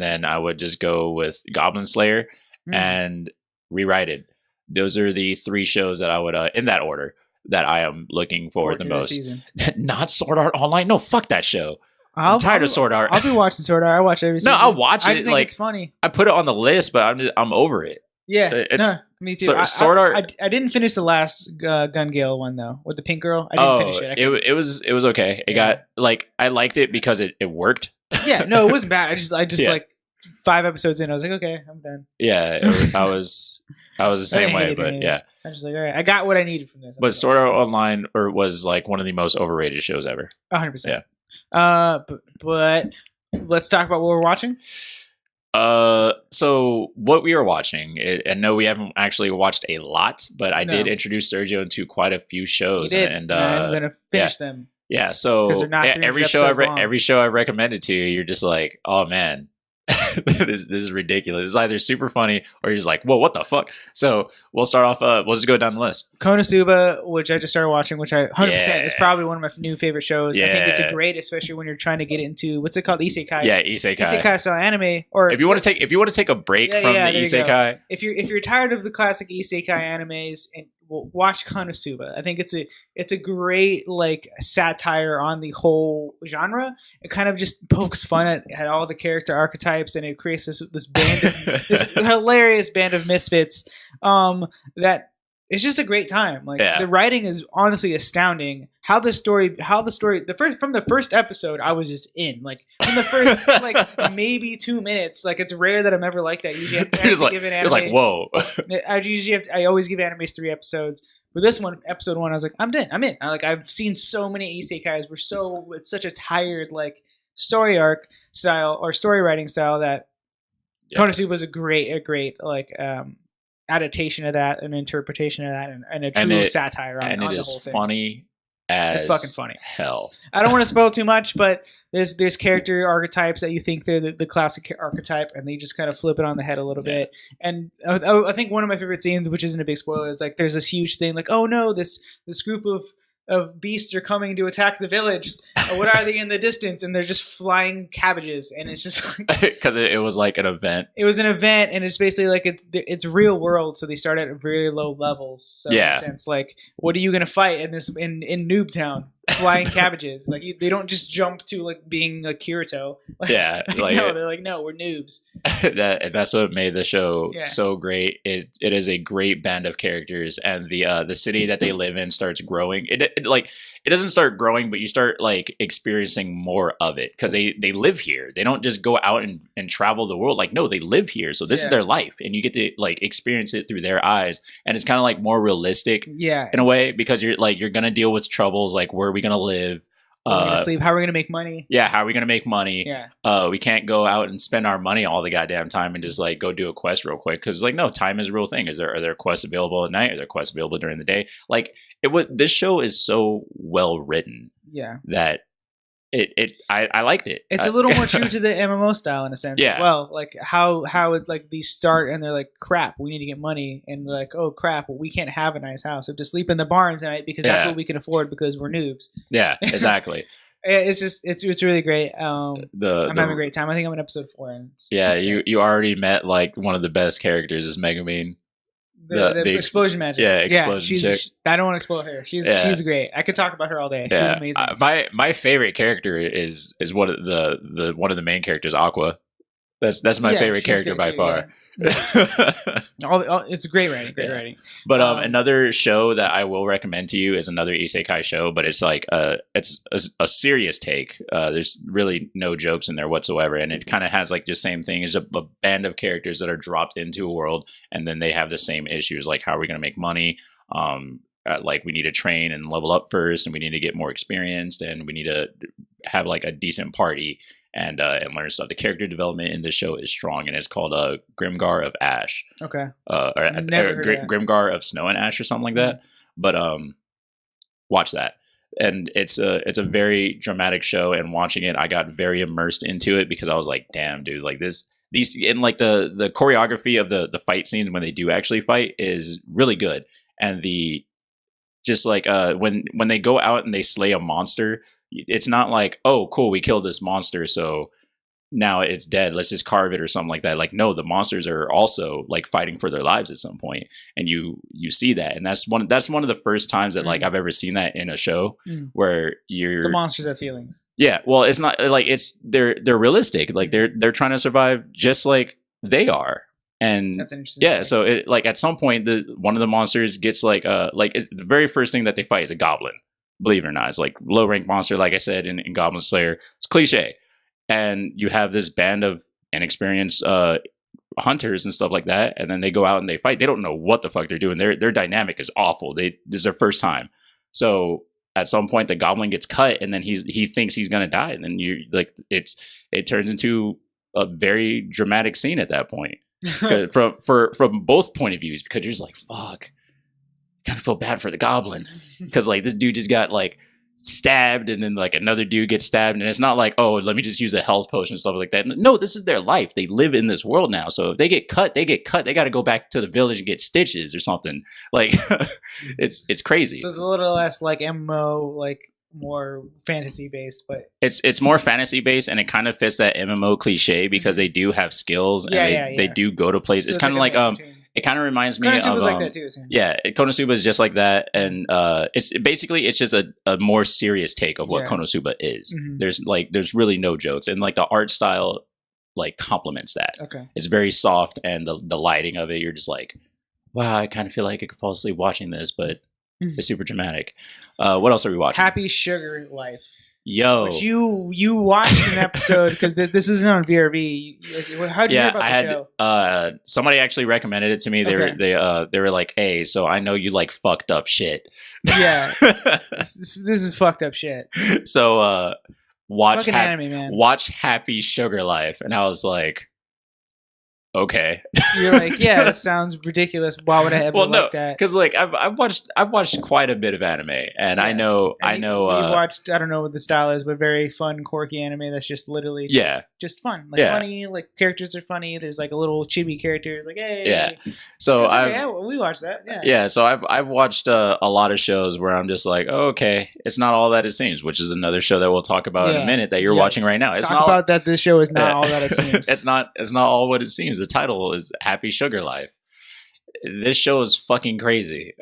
Speaker 2: then I would just go with Goblin Slayer and Rewrited. Those are the 3 shows that I would in that order that I am looking forward the most.
Speaker 1: Season.
Speaker 2: Not Sword Art Online. No, fuck that show.
Speaker 1: I'm
Speaker 2: tired of Sword Art.
Speaker 1: I'll be watching Sword Art. I watch every season.
Speaker 2: No, I'll watch it.
Speaker 1: I just think
Speaker 2: like
Speaker 1: it's funny.
Speaker 2: I put it on the list, but I'm over it.
Speaker 1: Yeah,
Speaker 2: It's-
Speaker 1: no, me too.
Speaker 2: So, Sword Art.
Speaker 1: I didn't finish the last Gun Gale one though, with the pink girl. I didn't finish it.
Speaker 2: it was okay. It got like I liked it because it worked.
Speaker 1: Yeah, no, it wasn't bad. I just
Speaker 2: Yeah.
Speaker 1: like 5 episodes in, I was like, okay, I'm done.
Speaker 2: Yeah, I was the same way,
Speaker 1: hate it
Speaker 2: but
Speaker 1: either.
Speaker 2: yeah.
Speaker 1: I was just like, all right, I got what I needed from this.
Speaker 2: But Sword Art Online was like one of the most overrated shows ever.
Speaker 1: 100%. But let's talk about what we're watching.
Speaker 2: So what we are watching, and no, we haven't actually watched a lot, but I did introduce Sergio into quite a few shows,
Speaker 1: You did,
Speaker 2: and
Speaker 1: I'm gonna finish them.
Speaker 2: yeah. So
Speaker 1: 'Cause they're not 300
Speaker 2: every
Speaker 1: episodes long.
Speaker 2: every show I recommended to you, you're just like, oh man, this is ridiculous. It's either super funny or you're just like, whoa, what the fuck? So we'll start off. We'll just go down the list.
Speaker 1: Konosuba, which I just started watching, which I 100% is
Speaker 2: Yeah.
Speaker 1: probably one of my new favorite shows. I think it's
Speaker 2: Yeah.
Speaker 1: a great, especially when you're trying to get into what's it called, isekai.
Speaker 2: Yeah, isekai.
Speaker 1: Isekai style anime, or
Speaker 2: If you want to take a break from the
Speaker 1: there you go.
Speaker 2: isekai,
Speaker 1: if you're tired of the classic isekai animes, and watch Konosuba. I think it's a great like satire on the whole genre. It kind of just pokes fun at all the character archetypes, and it creates this band of, this hilarious band of misfits that it's just a great time. Like the writing is honestly astounding. From the first episode, I was just in. Like from the first like maybe 2 minutes. Like it's rare that I'm ever like that. Usually, I have to give an anime.
Speaker 2: It was like, whoa.
Speaker 1: I always give animes 3 episodes. But this one, episode 1, I was like, I'm in. I've seen so many isekais. It's such a tired like story arc style or story writing style that Konosuba was a great like adaptation of that, an interpretation of that, and a true satire on,
Speaker 2: and
Speaker 1: on
Speaker 2: it
Speaker 1: the
Speaker 2: is
Speaker 1: whole thing.
Speaker 2: funny as
Speaker 1: it's fucking funny.
Speaker 2: Hell.
Speaker 1: I don't want to spoil too much, but there's character archetypes that you think they're the classic archetype, and they just kind of flip it on the head a little bit. And I think one of my favorite scenes, which isn't a big spoiler, is like there's this huge thing like, oh no, this group of beasts are coming to attack the village. What are they in the distance? And they're just flying cabbages, and it's just like
Speaker 2: because it was like an event.
Speaker 1: It was an event, and it's basically like it's real world, so they start at very low levels. So in a sense, like what are you gonna fight in Noob Town? Flying cabbages. Like they don't just jump to like being like Kirito. Like, no, they're like, no, we're noobs.
Speaker 2: That's what made the show so great. It is a great band of characters, and the city that they live in starts growing. It doesn't start growing, but you start like experiencing more of it because they live here. They don't just go out and travel the world. Like no, they live here, so this is their life, and you get to like experience it through their eyes, and it's kind of like more realistic, in a way, because you're gonna deal with troubles like where are we gonna live?
Speaker 1: Where are we gonna sleep? How are we gonna make money?
Speaker 2: Yeah, how are we gonna make money?
Speaker 1: Yeah.
Speaker 2: We can't go out and spend our money all the goddamn time and just like go do a quest real quick because like no, time is a real thing. Are there quests available at night? Are there quests available during the day? Like this show is so well written.
Speaker 1: Yeah.
Speaker 2: That I liked it.
Speaker 1: It's a little more true to the MMO style in a sense.
Speaker 2: Yeah.
Speaker 1: Well, like how it's like these start and they're like, crap, we need to get money, and they're like, oh crap, well, we can't have a nice house. We have to sleep in the barns tonight because that's what we can afford because we're noobs.
Speaker 2: Yeah, exactly.
Speaker 1: It's really great. I'm having a great time. I think I'm in episode 4. And
Speaker 2: you already met like one of the best characters is Megumin.
Speaker 1: The explosion magic.
Speaker 2: Yeah, explosion chick.
Speaker 1: I don't want to spoil her. She's great. I could talk about her all day. She's amazing.
Speaker 2: My favorite character is one of the main characters, Aqua. That's my favorite character by far.
Speaker 1: It's great writing. Great writing.
Speaker 2: But another show that I will recommend to you is another isekai show, but it's like it's a serious take. There's really no jokes in there whatsoever, and it kind of has like the same thing as a band of characters that are dropped into a world, and then they have the same issues, like how are we going to make money? Like we need to train and level up first, and we need to get more experienced, and we need to have like a decent party and learn stuff. The character development in this show is strong, and it's called Grimgar of Ash.
Speaker 1: Okay.
Speaker 2: Or Grimgar of Snow and Ash or something like that. But watch that. And it's a very dramatic show, and watching it, I got very immersed into it because I was like, damn, dude, like these and like the choreography of the fight scenes when they do actually fight is really good. And just like when they go out and they slay a monster, it's not like, oh, cool, we killed this monster, so now it's dead, let's just carve it or something like that. Like, no, the monsters are also like fighting for their lives at some point, and you see that, and that's one of the first times that like I've ever seen that in a show where the
Speaker 1: monsters have feelings. Yeah,
Speaker 2: well, it's not like they're realistic, like they're trying to survive just like they are. And
Speaker 1: that's interesting.
Speaker 2: Yeah, so it, like at some point, one of the monsters gets like it's the very first thing that they fight is a goblin. Believe it or not, it's like low rank monster. Like I said in Goblin Slayer, it's cliche, and you have this band of inexperienced hunters and stuff like that, and then they go out and they fight. They don't know what the fuck they're doing. Their dynamic is awful. This is their first time, so at some point the goblin gets cut, and then he thinks he's gonna die, and then you like it turns into a very dramatic scene at that point. from both point of views, because you're just like, fuck, kind of feel bad for the goblin, because like this dude just got like stabbed, and then like another dude gets stabbed, and it's not like, oh, let me just use a health potion and stuff like that. No, this is their life. They live in this world now, so if they get cut, they got to go back to the village and get stitches or something. Like it's crazy.
Speaker 1: So it's a little less like MMO, like more fantasy based, but
Speaker 2: it's more fantasy based, and it kind of fits that MMO cliche because they do have skills, and they do go to places. It's kind of like it kind of reminds me of
Speaker 1: like that too,
Speaker 2: Konosuba is just like that, and it's just a more serious take of what Konosuba is. There's really no jokes, and like the art style like complements that.
Speaker 1: Okay,
Speaker 2: it's very soft, and the lighting of it, you're just like, wow, I kind of feel like I could fall asleep watching this, but it's super dramatic. What else are we watching?
Speaker 1: Happy Sugar Life.
Speaker 2: Yo,
Speaker 1: which you watched an episode because this isn't on VRV. How'd you hear about the show?
Speaker 2: Somebody actually recommended it to me. They were like, "Hey, so I know you like fucked up shit."
Speaker 1: Yeah, this is fucked up shit.
Speaker 2: So watch
Speaker 1: anime, man.
Speaker 2: Watch Happy Sugar Life, and I was like, okay.
Speaker 1: You're like, yeah, that sounds ridiculous. Why would I ever like that?
Speaker 2: Because like I've watched quite a bit of anime, and I know
Speaker 1: you've watched, I don't know what the style is, but very fun, quirky anime that's just literally just fun, like funny, like characters are funny. There's like a little chibi character, like hey,
Speaker 2: So
Speaker 1: we watched that,
Speaker 2: So I've watched a lot of shows where I'm just like, oh, okay, it's not all that it seems, which is another show that we'll talk about in a minute that you're watching right now. It's not
Speaker 1: about that. This show is not all that it seems.
Speaker 2: It's not all what it seems. The title is Happy Sugar Life. This show is fucking crazy.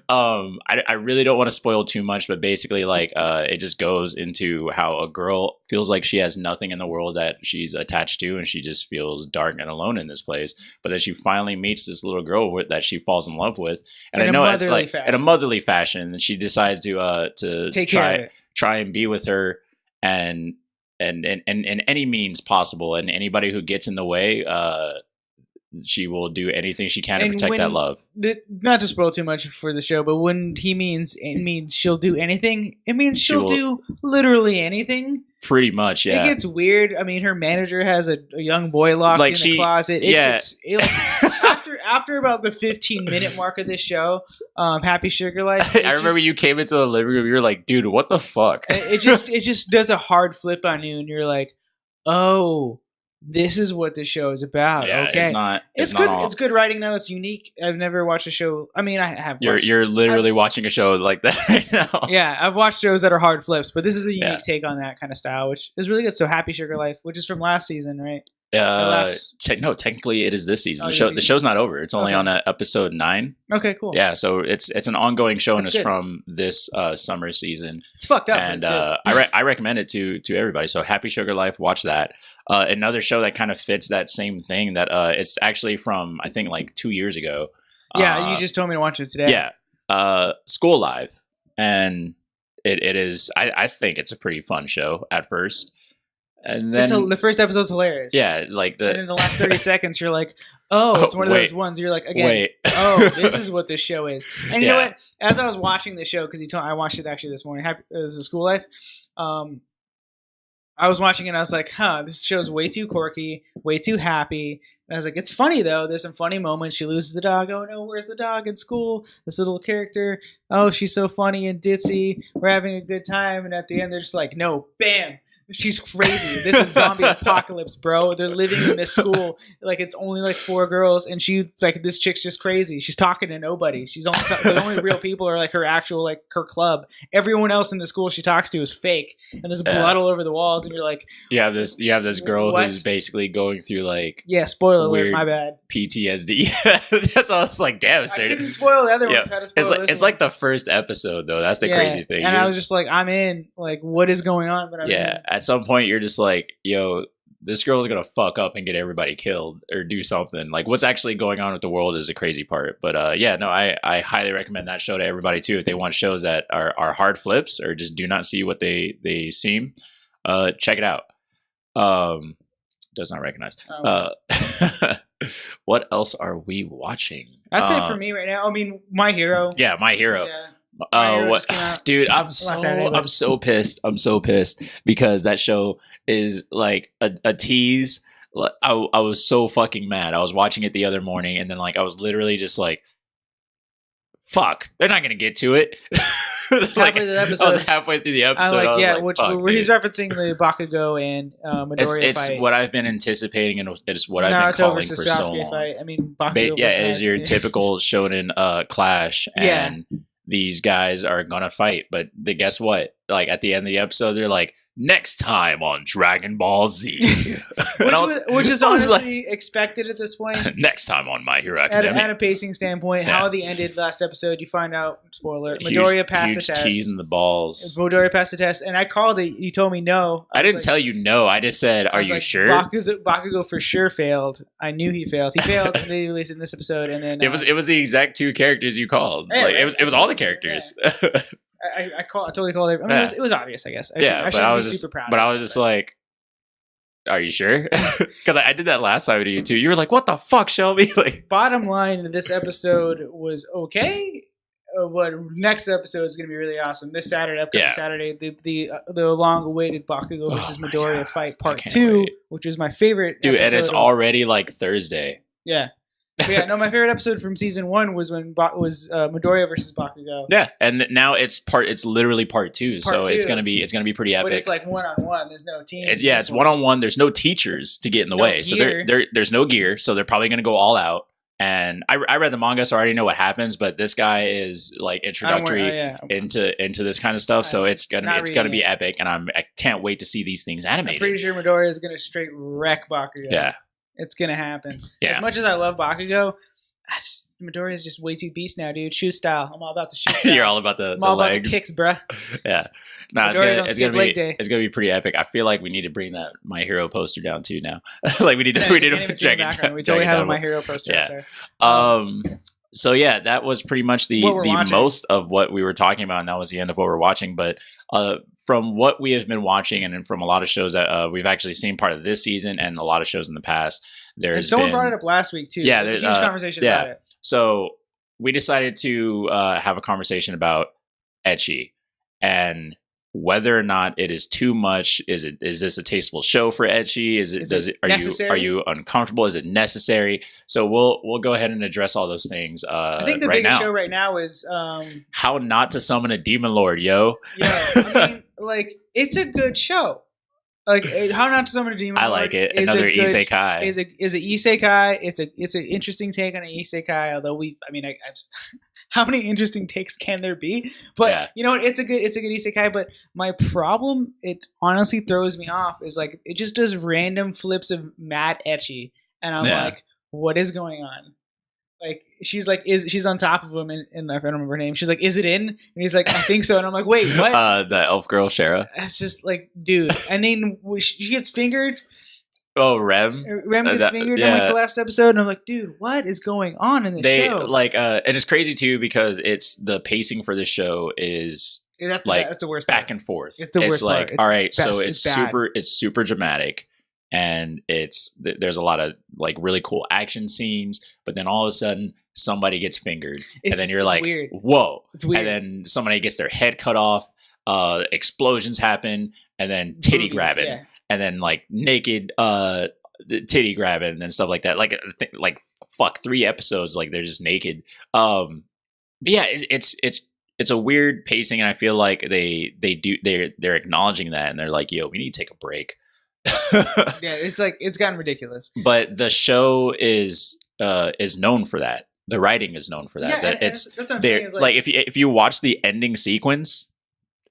Speaker 2: I really don't want to spoil too much, but basically like it just goes into how a girl feels like she has nothing in the world that she's attached to, and she just feels dark and alone in this place, but then she finally meets this little girl that she falls in love with, and in a motherly fashion, and she decides to try and be with her and any means possible, and anybody who gets in the way, she will do anything she can to protect that love.
Speaker 1: Not to spoil too much for the show, but when it means she'll do anything, it means she'll do literally anything.
Speaker 2: Pretty much, yeah.
Speaker 1: It gets weird. I mean, her manager has a young boy locked in the closet. After about the 15-minute mark of this show, Happy Sugar Life.
Speaker 2: I remember you came into the living room. You were like, "Dude, what the fuck?"
Speaker 1: It just does a hard flip on you, and you're like, "Oh, this is what this show is about."
Speaker 2: Yeah,
Speaker 1: okay, it's good. It's good writing though. It's unique. I've never watched a show. I mean, I have.
Speaker 2: You're literally watching a show like that right now.
Speaker 1: Yeah, I've watched shows that are hard flips, but this is a unique take on that kind of style, which is really good. So, Happy Sugar Life, which is from last season, right?
Speaker 2: Technically it is this season. The show's not over. It's only on episode 9.
Speaker 1: Okay, cool.
Speaker 2: Yeah, so it's an ongoing show, and it's from this summer season.
Speaker 1: It's fucked up,
Speaker 2: and I recommend it to everybody. So Happy Sugar Life, watch that. Another show that kind of fits that same thing that it's actually from I think like 2 years ago.
Speaker 1: Yeah, you just told me to watch it today.
Speaker 2: Yeah, School Live, and it is. I think it's a pretty fun show at first, and then
Speaker 1: the first episode's hilarious.
Speaker 2: Yeah, like
Speaker 1: and in the last 30 seconds, you're like, oh, it's one of those ones. You're like, again, oh, this is what this show is. And you know what? As I was watching the show, because I watched it actually this morning. It was a School Life. I was watching it and I was like, this show's way too quirky, way too happy. And I was like, it's funny though. There's some funny moments. She loses the dog. Oh no, where's the dog in school? This little character. Oh, she's so funny and ditzy. We're having a good time. And at the end, they're just like, no, bam. She's crazy. This is zombie apocalypse, bro. They're living in this school. Like, it's only like 4 girls, and she's like, this chick's just crazy. She's talking to nobody. She's only the only real people are like her actual, like her club. Everyone else in the school she talks to is fake, and there's blood all over the walls. And you're like, you have this
Speaker 2: girl who's basically going through like
Speaker 1: spoiler alert, my bad,
Speaker 2: PTSD. That's all. I was like, damn,
Speaker 1: I didn't spoil the other ones. How to spoil
Speaker 2: it's like the first episode though. That's the crazy thing.
Speaker 1: And I was just like, I'm in. Like, what is going on? But I'm in.
Speaker 2: At some point you're just like, yo, this girl's gonna fuck up and get everybody killed or do something. Like, what's actually going on with the world is the crazy part. But I highly recommend that show to everybody too. If they want shows that are hard flips or just do not see what they seem, check it out. Does not recognize. What else are we watching?
Speaker 1: That's it for me right now. I mean, My Hero.
Speaker 2: Yeah, My Hero. Yeah. Dude, I'm so pissed. I'm so pissed because that show is like a tease. I was so fucking mad. I was watching it the other morning, and then like I was literally just like, "Fuck, they're not gonna get to it." Like, I was halfway through the episode.
Speaker 1: He's referencing the Bakugo and Midoriya
Speaker 2: fight. It's what I've been anticipating, and it's what I've been calling for so long.
Speaker 1: Fight. I mean, Bakugo
Speaker 2: it is your typical shonen clash, and these guys are gonna fight. But guess what? Like at the end of the episode, they're like, next time on Dragon Ball Z.
Speaker 1: which is honestly expected at this point.
Speaker 2: Next time on My Hero Academia.
Speaker 1: At a pacing standpoint, how they ended last episode, you find out, spoiler, Midoriya passed the test.
Speaker 2: Teasing the balls.
Speaker 1: Midoriya passed the test, and I called it. You told me no.
Speaker 2: I didn't tell you no. I just said, are you sure?
Speaker 1: Bakugo for sure failed. I knew he failed. He failed, and they released it in this episode, and then...
Speaker 2: It was the exact 2 characters you called. It was all the characters.
Speaker 1: Yeah. I totally called it. I mean, it was obvious, I guess. I was super proud.
Speaker 2: But I was just like, "Are you sure?" Because I did that last time to you too. You were like, "What the fuck, Shelby?" Like,
Speaker 1: bottom line, this episode was okay. But next episode is going to be really awesome. This Saturday, Saturday, the long-awaited Bakugo versus Midoriya fight part 2, which is my favorite.
Speaker 2: Dude, and it's already like Thursday.
Speaker 1: Yeah. No, my favorite episode from season 1 was when Midoriya versus Bakugo.
Speaker 2: Yeah, and now it's literally part 2, so it's gonna be pretty epic.
Speaker 1: But it's like 1-on-1. There's no team.
Speaker 2: It's 1-on-1. There's no teachers to get in the way, so there's no gear. So they're probably gonna go all out. And I read the manga, so I already know what happens. But this guy is like introductory into this kind of stuff, so it's gonna be epic, and I can't wait to see these things animated.
Speaker 1: I'm pretty sure Midoriya is gonna straight wreck Bakugo.
Speaker 2: Yeah.
Speaker 1: It's gonna happen.
Speaker 2: Yeah.
Speaker 1: As much as I love Bakugo, Midoriya is just way too beast now, dude. Shoot style. I'm all about the shoot style.
Speaker 2: You're all about the legs.
Speaker 1: About the kicks, bruh.
Speaker 2: Yeah. No, it's gonna be pretty epic. I feel like we need to bring that My Hero poster down too now. Like we need to
Speaker 1: Dragon. We totally have a My Hero poster out
Speaker 2: there. So yeah, that was pretty much the most of what we were talking about, and that was the end of what we're watching. But from what we have been watching, and from a lot of shows that we've actually seen part of this season, and a lot of shows in the past,
Speaker 1: someone brought it up last week too. Yeah, there's a huge conversation about it.
Speaker 2: So we decided to have a conversation about ecchi and whether or not it is too much. Is this a tasteful show for ecchi? Are you uncomfortable? Is it necessary? So we'll go ahead and address all those things.
Speaker 1: I think the biggest show right now is
Speaker 2: how not to summon a demon lord, yo.
Speaker 1: Yeah, I mean, like, it's a good show. Like, how not to summon a demon lord.
Speaker 2: I like it. Another isekai.
Speaker 1: Is an isekai. It's an interesting take on an isekai. Although I've how many interesting takes can there be? But you know what? It's a good isekai. But my problem, it honestly throws me off, is like it just does random flips of mad ecchi, and I'm like, what is going on? Like she's on top of him, and I don't remember her name. She's like, "Is it in?" And he's like, "I think so." And I'm like, "Wait, what?"
Speaker 2: The elf girl Shara.
Speaker 1: It's just like, dude. And then she gets fingered.
Speaker 2: Oh, Rem.
Speaker 1: Rem gets fingered in like the last episode, and I'm like, dude, what is going on in this show?
Speaker 2: Like, and it's crazy too because it's the pacing for this show is
Speaker 1: that's the worst
Speaker 2: back
Speaker 1: part.
Speaker 2: and forth.
Speaker 1: It's the worst
Speaker 2: like,
Speaker 1: part.
Speaker 2: All right,
Speaker 1: best,
Speaker 2: so it's super dramatic, and there's a lot of like really cool action scenes, but then all of a sudden somebody gets fingered, and then you're like,
Speaker 1: weird.
Speaker 2: Whoa,
Speaker 1: it's weird.
Speaker 2: And then somebody gets their head cut off. Explosions happen, and then titty grabbing, and then like naked titty grabbing and stuff like that. Like fuck, 3 episodes like they're just naked. But yeah, it's a weird pacing, and I feel like they're acknowledging that, and they're like, yo, we need to take a break.
Speaker 1: Yeah, it's like it's gotten ridiculous.
Speaker 2: But the show is known for that. The writing is known for that.
Speaker 1: Yeah,
Speaker 2: that's
Speaker 1: what I'm saying. Is like
Speaker 2: if you watch the ending sequence,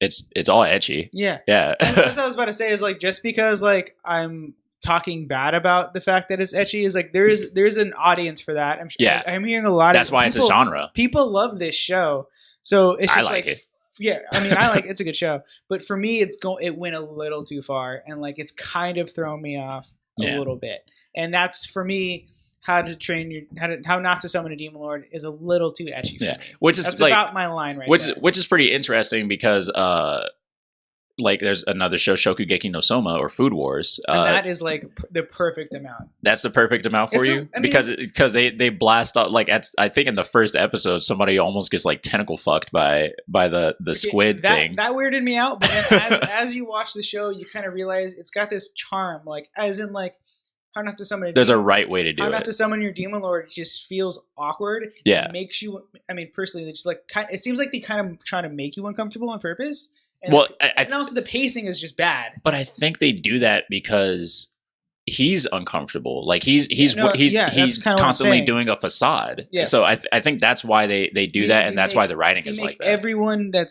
Speaker 2: it's all ecchi.
Speaker 1: Yeah.
Speaker 2: That's
Speaker 1: what I was about to say is like just because like I'm talking bad about the fact that it's ecchi is like there's an audience for that. I'm I'm hearing a lot.
Speaker 2: That's why it's a genre.
Speaker 1: People love this show, so it's just
Speaker 2: I like it.
Speaker 1: Yeah, I mean, I like it's a good show, but for me, it went a little too far, and like it's kind of thrown me off a little bit, and that's for me. How not to summon a demon lord is a little too ecchi for me.
Speaker 2: Which is
Speaker 1: that's
Speaker 2: like,
Speaker 1: about my line right there.
Speaker 2: Which is pretty interesting because like there's another show, Shokugeki no Soma or Food Wars.
Speaker 1: And that is like the perfect amount.
Speaker 2: That's the perfect amount for you? Because they blast out like I think in the first episode somebody almost gets like tentacle fucked by the squid thing.
Speaker 1: That weirded me out, but then as you watch the show you kind of realize it's got this charm, like as in like how not to summon
Speaker 2: there's a right way to do it.
Speaker 1: How not to summon your demon lord just feels awkward.
Speaker 2: Yeah.
Speaker 1: It makes you, I mean, personally, it's just like, it seems like they kind of trying to make you uncomfortable on purpose. And and also the pacing is just bad.
Speaker 2: But I think they do that because he's uncomfortable. Like he's constantly doing a facade.
Speaker 1: Yes.
Speaker 2: So I think that's why they do that, and that's why the writing is like that.
Speaker 1: Everyone that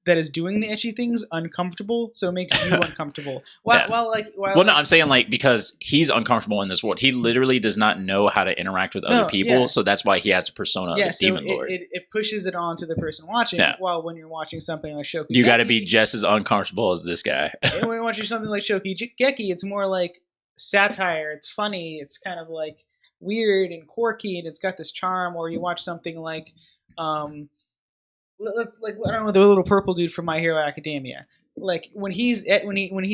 Speaker 1: is doing the ecchi things uncomfortable, so it makes you uncomfortable. No,
Speaker 2: I'm saying like because he's uncomfortable in this world, he literally does not know how to interact with other people, so that's why he has the persona of the demon lord.
Speaker 1: It pushes it on to the person watching. While when you're watching something like Shokugeki,
Speaker 2: you got to be just as uncomfortable as this guy.
Speaker 1: And when you're watching something like Shokugeki, it's more like satire. It's funny. It's kind of like weird and quirky, and it's got this charm. Or you watch something like, let's like I don't know, the little purple dude from My Hero Academia. Like when he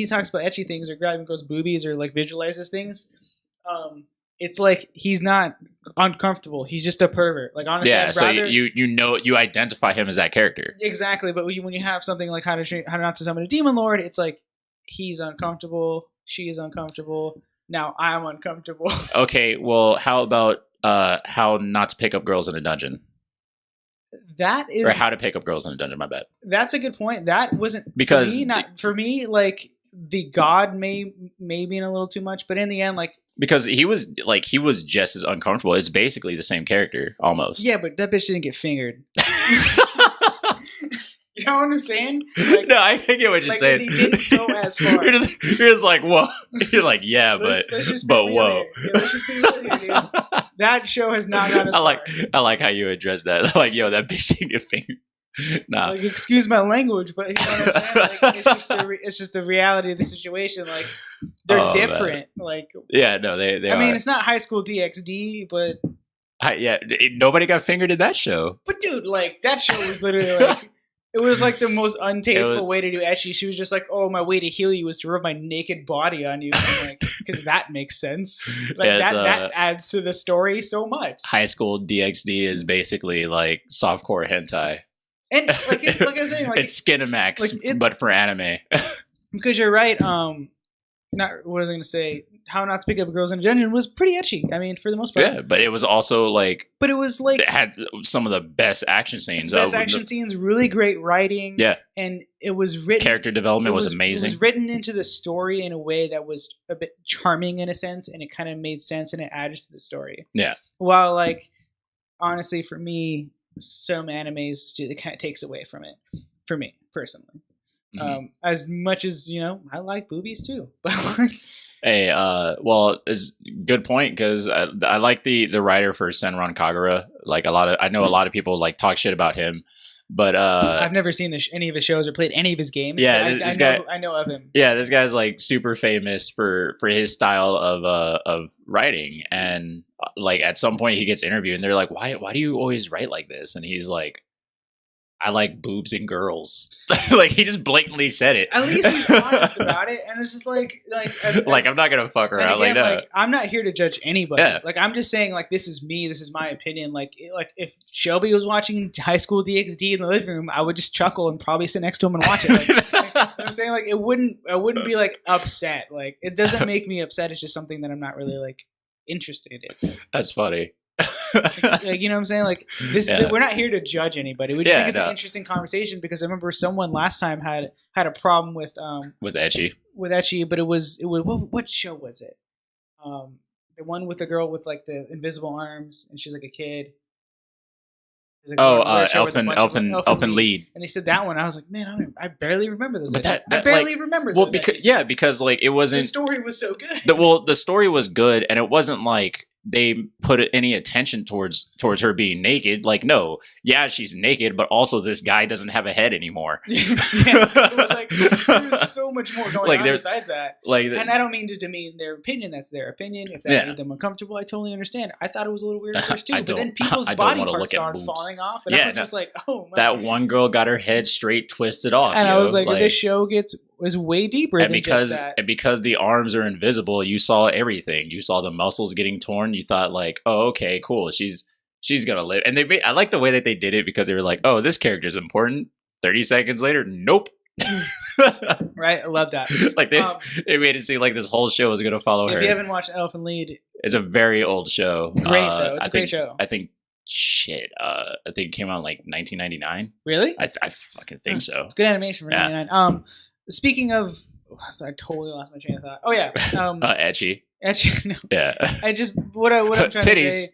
Speaker 1: talks about ecchi things or grabbing girls' boobies or like visualizes things, it's like he's not uncomfortable. He's just a pervert. Like honestly,
Speaker 2: so you identify him as that character.
Speaker 1: Exactly, but when you have something like how not to summon a demon lord, it's like he's uncomfortable. She is uncomfortable. Now I'm uncomfortable. Okay,
Speaker 2: well, how about how not to pick up girls in a dungeon?
Speaker 1: That is,
Speaker 2: or how to pick up girls in a dungeon. My bad.
Speaker 1: That's a good point. That wasn't
Speaker 2: because
Speaker 1: for me. Like the god may be in a little too much, but in the end, like
Speaker 2: because he was just as uncomfortable. It's basically the same character almost.
Speaker 1: Yeah, but that bitch didn't get fingered. You know what I'm saying? Like,
Speaker 2: no, I get what you're saying.
Speaker 1: He didn't go as far.
Speaker 2: You're just like, whoa. You're like, yeah, but whoa.
Speaker 1: Yeah, let's just be real here, dude. That show has not gone as far.
Speaker 2: I like how you address that. Like, yo, that bitch didn't get fingered. Nah.
Speaker 1: Like, excuse my language, but you know what I'm saying? Like, it's just the reality of the situation. Like, they're different. Man. Like,
Speaker 2: yeah, no, they
Speaker 1: I mean, it's not High School DXD, but
Speaker 2: nobody got fingered in that show.
Speaker 1: But dude, like that show was literally like. It was like the most untasteful way to do ecchi. She was just like, "Oh, my way to heal you is to rub my naked body on you," because that makes sense. Like that adds to the story so much.
Speaker 2: High School DxD is basically like softcore hentai,
Speaker 1: and like I was saying, like
Speaker 2: it's Skinamax, but for anime.
Speaker 1: Because you're right. What was I going to say? How Not to Pick Up Girls in a Dungeon was pretty ecchi. I mean, for the most part.
Speaker 2: Yeah, but it was also like...
Speaker 1: But it was like...
Speaker 2: It had some of the best action scenes.
Speaker 1: Scenes, really great writing.
Speaker 2: Yeah.
Speaker 1: And it was written...
Speaker 2: Character development was amazing.
Speaker 1: It was written into the story in a way that was a bit charming in a sense, and it kind of made sense and it added to the story.
Speaker 2: Yeah.
Speaker 1: While, like, honestly, for me, some animes, it kind of takes away from it. For me, personally. Mm-hmm. As much as, I like boobies too.
Speaker 2: Hey, well, it's a good point because I like the writer for Senran Kagura. Like I know a lot of people like talk shit about him, But
Speaker 1: I've never seen any of his shows or played any of his games.
Speaker 2: Yeah,
Speaker 1: I know of him.
Speaker 2: Yeah, this guy's like super famous for his style of writing, and like at some point he gets interviewed, and they're like, "Why do you always write like this?" And he's like, "I like boobs and girls." Like he just blatantly said it.
Speaker 1: At least he's honest about it, and it's just like
Speaker 2: I'm not gonna fuck around
Speaker 1: again,
Speaker 2: like that.
Speaker 1: Like, I'm not here to judge anybody.
Speaker 2: Yeah.
Speaker 1: Like I'm just saying, like, this is me. This is my opinion. Like if Shelby was watching High School DXD in the living room, I would just chuckle and probably sit next to him and watch it. I'm saying, like, I wouldn't be like upset. Like it doesn't make me upset. It's just something that I'm not really like interested in.
Speaker 2: That's funny.
Speaker 1: Like, you know what I'm saying? Like this, we're not here to judge anybody. We just think it's an interesting conversation because I remember someone last time had a problem with Ecchi, but it was what show was it? The one with the girl with like the invisible arms and she's like a kid.
Speaker 2: Elfin Lead.
Speaker 1: And they said that one. I was like, man, I barely remember those. I barely remember those.
Speaker 2: Well, because like it wasn't.
Speaker 1: The story was so good.
Speaker 2: The story was good, and it wasn't like they put any attention towards her being naked. Like, no, yeah, she's naked, but also this guy doesn't have a head anymore.
Speaker 1: It was like there's so much more going on besides that.
Speaker 2: Like,
Speaker 1: and I don't mean to demean their opinion. That's their opinion. If that made them uncomfortable, I totally understand. I thought it was a little weird at first too, but then people's body parts started falling off, and I was just like, oh my.
Speaker 2: That one girl got her head straight twisted off,
Speaker 1: and I was like, this show was way deeper than
Speaker 2: because
Speaker 1: just that.
Speaker 2: And because the arms are invisible, you saw everything. You saw the muscles getting torn. You thought like, oh, okay, cool. She's gonna live. And I like the way that they did it because they were like, oh, this character's important. 30 seconds later, nope.
Speaker 1: Right, I love that.
Speaker 2: Like they made it seem like this whole show was gonna follow her.
Speaker 1: If you haven't watched Elfin Lead,
Speaker 2: it's a very old show.
Speaker 1: Great though, it's a great show.
Speaker 2: I think I think it came out in like 1999.
Speaker 1: Really?
Speaker 2: I fucking think so.
Speaker 1: It's good animation for 99. Speaking of, I totally lost my train of thought. Oh yeah,
Speaker 2: Ecchi.
Speaker 1: No.
Speaker 2: Yeah.
Speaker 1: I just what I'm trying to say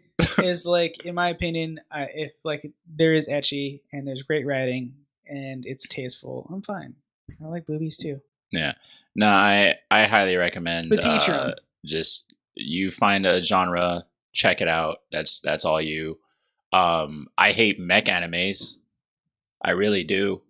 Speaker 1: is like, in my opinion, if like there is Ecchi and there's great writing and it's tasteful, I'm fine. I like boobies too.
Speaker 2: Yeah. No, I highly recommend.
Speaker 1: But to each your own.
Speaker 2: Just you find a genre, check it out. That's all you. I hate mech animes. I really do.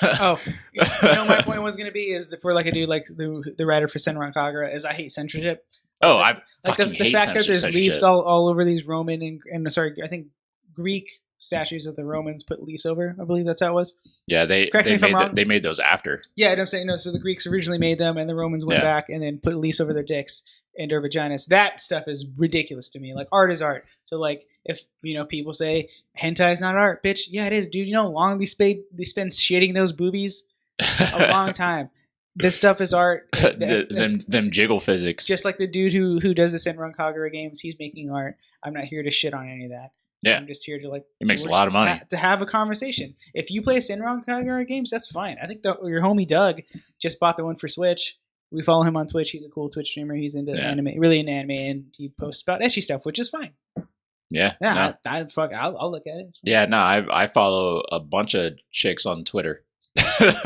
Speaker 1: Oh, you know, my point was going to be is for like a dude like the writer for Senran Kagura is I hate censorship.
Speaker 2: Oh,
Speaker 1: like
Speaker 2: I fucking hate
Speaker 1: the fact that there's leaves
Speaker 2: shit.
Speaker 1: all over these Roman and sorry, I think Greek statues that the Romans put leaves over. I believe that's how it was.
Speaker 2: Yeah, they made those after.
Speaker 1: Yeah, I'm saying no. So the Greeks originally made them, and the Romans went back and then put leaves over their dicks and their vaginas. That stuff is ridiculous to me. Like, art is art. So like, if people say hentai is not art, bitch, yeah, it is, dude. You know how long they spend shitting those boobies? A long time. This stuff is art.
Speaker 2: them jiggle physics.
Speaker 1: Just like the dude who does the Senran Kagura games, he's making art. I'm not here to shit on any of that.
Speaker 2: Yeah.
Speaker 1: I'm just here to like.
Speaker 2: It makes a lot of money.
Speaker 1: To have a conversation. If you play Senran Kagura games, that's fine. I think your homie Doug just bought the one for Switch. We follow him on Twitch. He's a cool Twitch streamer. He's into anime, really into anime, and he posts about ecchi stuff, which is fine.
Speaker 2: Yeah.
Speaker 1: Yeah. No. I'll look at it.
Speaker 2: Yeah. No, I follow a bunch of chicks on Twitter.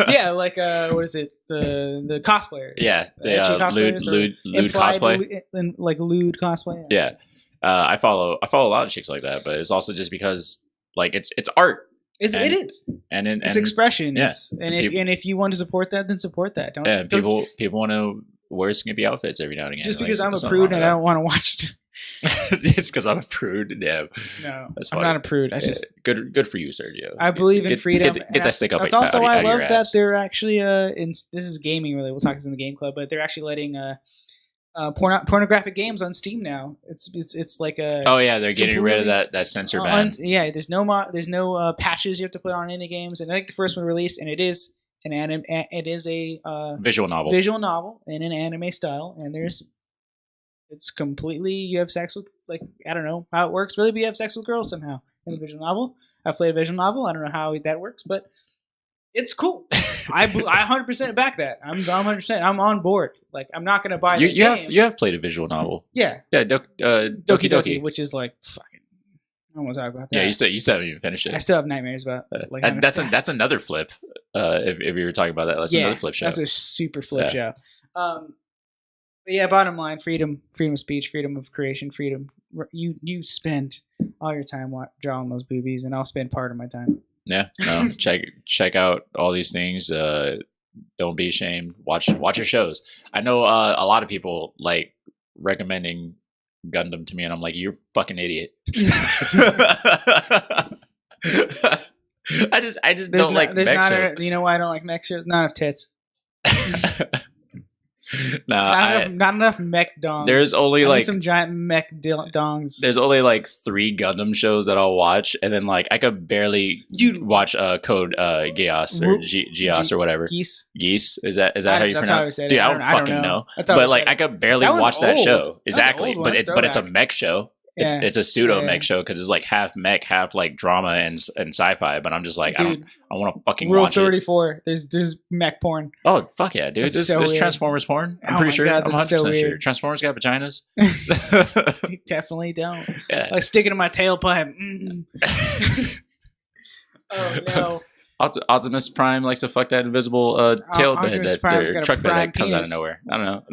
Speaker 1: Yeah, like what is it? The cosplayers.
Speaker 2: Yeah, they lewd cosplay.
Speaker 1: Like lewd cosplay.
Speaker 2: Yeah. I follow a lot of chicks like that, but it's also just because like it's art.
Speaker 1: It is.
Speaker 2: And
Speaker 1: it's expression.
Speaker 2: Yeah.
Speaker 1: If you want to support that, then support that. Don't
Speaker 2: people want to wear skimpy outfits every now and again.
Speaker 1: Just because I'm a prude and I don't want to watch it.
Speaker 2: It's because I'm a prude. Yeah. No,
Speaker 1: I'm not a prude. I just
Speaker 2: good for you, Sergio.
Speaker 1: I believe in freedom.
Speaker 2: Get that stick up.
Speaker 1: That's also why I love that they're actually this is gaming really. We'll talk this in the game club, but they're actually letting pornographic games on Steam now. It's like a
Speaker 2: they're getting rid of that censor ban.
Speaker 1: There's no patches you have to put on any games, and I think the first one released, and it is a
Speaker 2: visual novel
Speaker 1: in an anime style, and it's completely you have sex with, like, I don't know how it works really, but you have sex with girls somehow in a visual novel. I've played a visual novel. I don't know how that works, but it's cool. I 100% back that. I'm 100%. I'm on board. Like, I'm not gonna buy the game.
Speaker 2: You have played a visual novel.
Speaker 1: Yeah.
Speaker 2: Yeah. Doki Doki,
Speaker 1: which is like fucking. I don't want to talk about that.
Speaker 2: Yeah, you still haven't even finished it.
Speaker 1: I still have nightmares about like
Speaker 2: that's another flip. If you were talking about that, that's another flip show.
Speaker 1: That's a super flip show. But yeah, bottom line: freedom of speech, freedom of creation, freedom. You spend all your time drawing those boobies, and I'll spend part of my time.
Speaker 2: Yeah, no, check out all these things. Don't be ashamed. Watch your shows. I know a lot of people like recommending Gundam to me, and I'm like, you're a fucking idiot. I just don't like mech shows.
Speaker 1: You know why I don't like mech shows? Not enough tits.
Speaker 2: Nah,
Speaker 1: not enough mech dongs.
Speaker 2: There's only like
Speaker 1: some giant mech dongs.
Speaker 2: There's only like 3 Gundam shows that I'll watch, and then like I could barely watch Code Geass or Geass or whatever.
Speaker 1: Geese.
Speaker 2: Is that how you pronounce it? Dude, I don't fucking know. But like I could barely watch that show. Exactly, but it's a mech show. It's a pseudo mech show because it's like half mech, half like drama and sci-fi. But I'm just like, dude, I want to fucking watch it.
Speaker 1: Rule 34. There's mech porn.
Speaker 2: Oh fuck yeah, dude! There's Transformers porn. I'm pretty sure. I'm 100% sure. Transformers got vaginas.
Speaker 1: They definitely don't.
Speaker 2: Yeah.
Speaker 1: Like sticking in my tailpipe. Oh no.
Speaker 2: Optimus Prime likes to fuck that invisible tail bed, truck bed that comes out of nowhere. I don't know.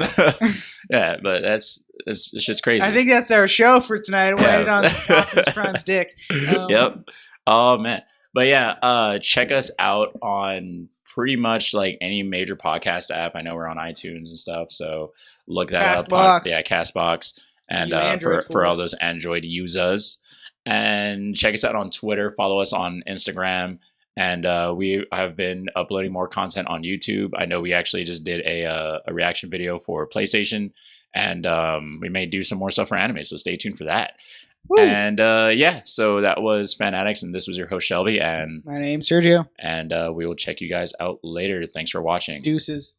Speaker 2: Yeah, but this shit's crazy.
Speaker 1: I think that's our show for tonight. Waiting on Optimus Prime's dick.
Speaker 2: Yep. Oh man. But yeah, check us out on pretty much like any major podcast app. I know we're on iTunes and stuff, so look that up. Yeah, Castbox, and for all those Android users. And check us out on Twitter. Follow us on Instagram. And we have been uploading more content on YouTube. I know we actually just did a reaction video for PlayStation, and we may do some more stuff for anime, so stay tuned for that. Woo! And yeah, so that was Fan Addicts, and this was your host Shelby, and
Speaker 1: my name's Sergio.
Speaker 2: And we will check you guys out later. Thanks for watching.
Speaker 1: Deuces.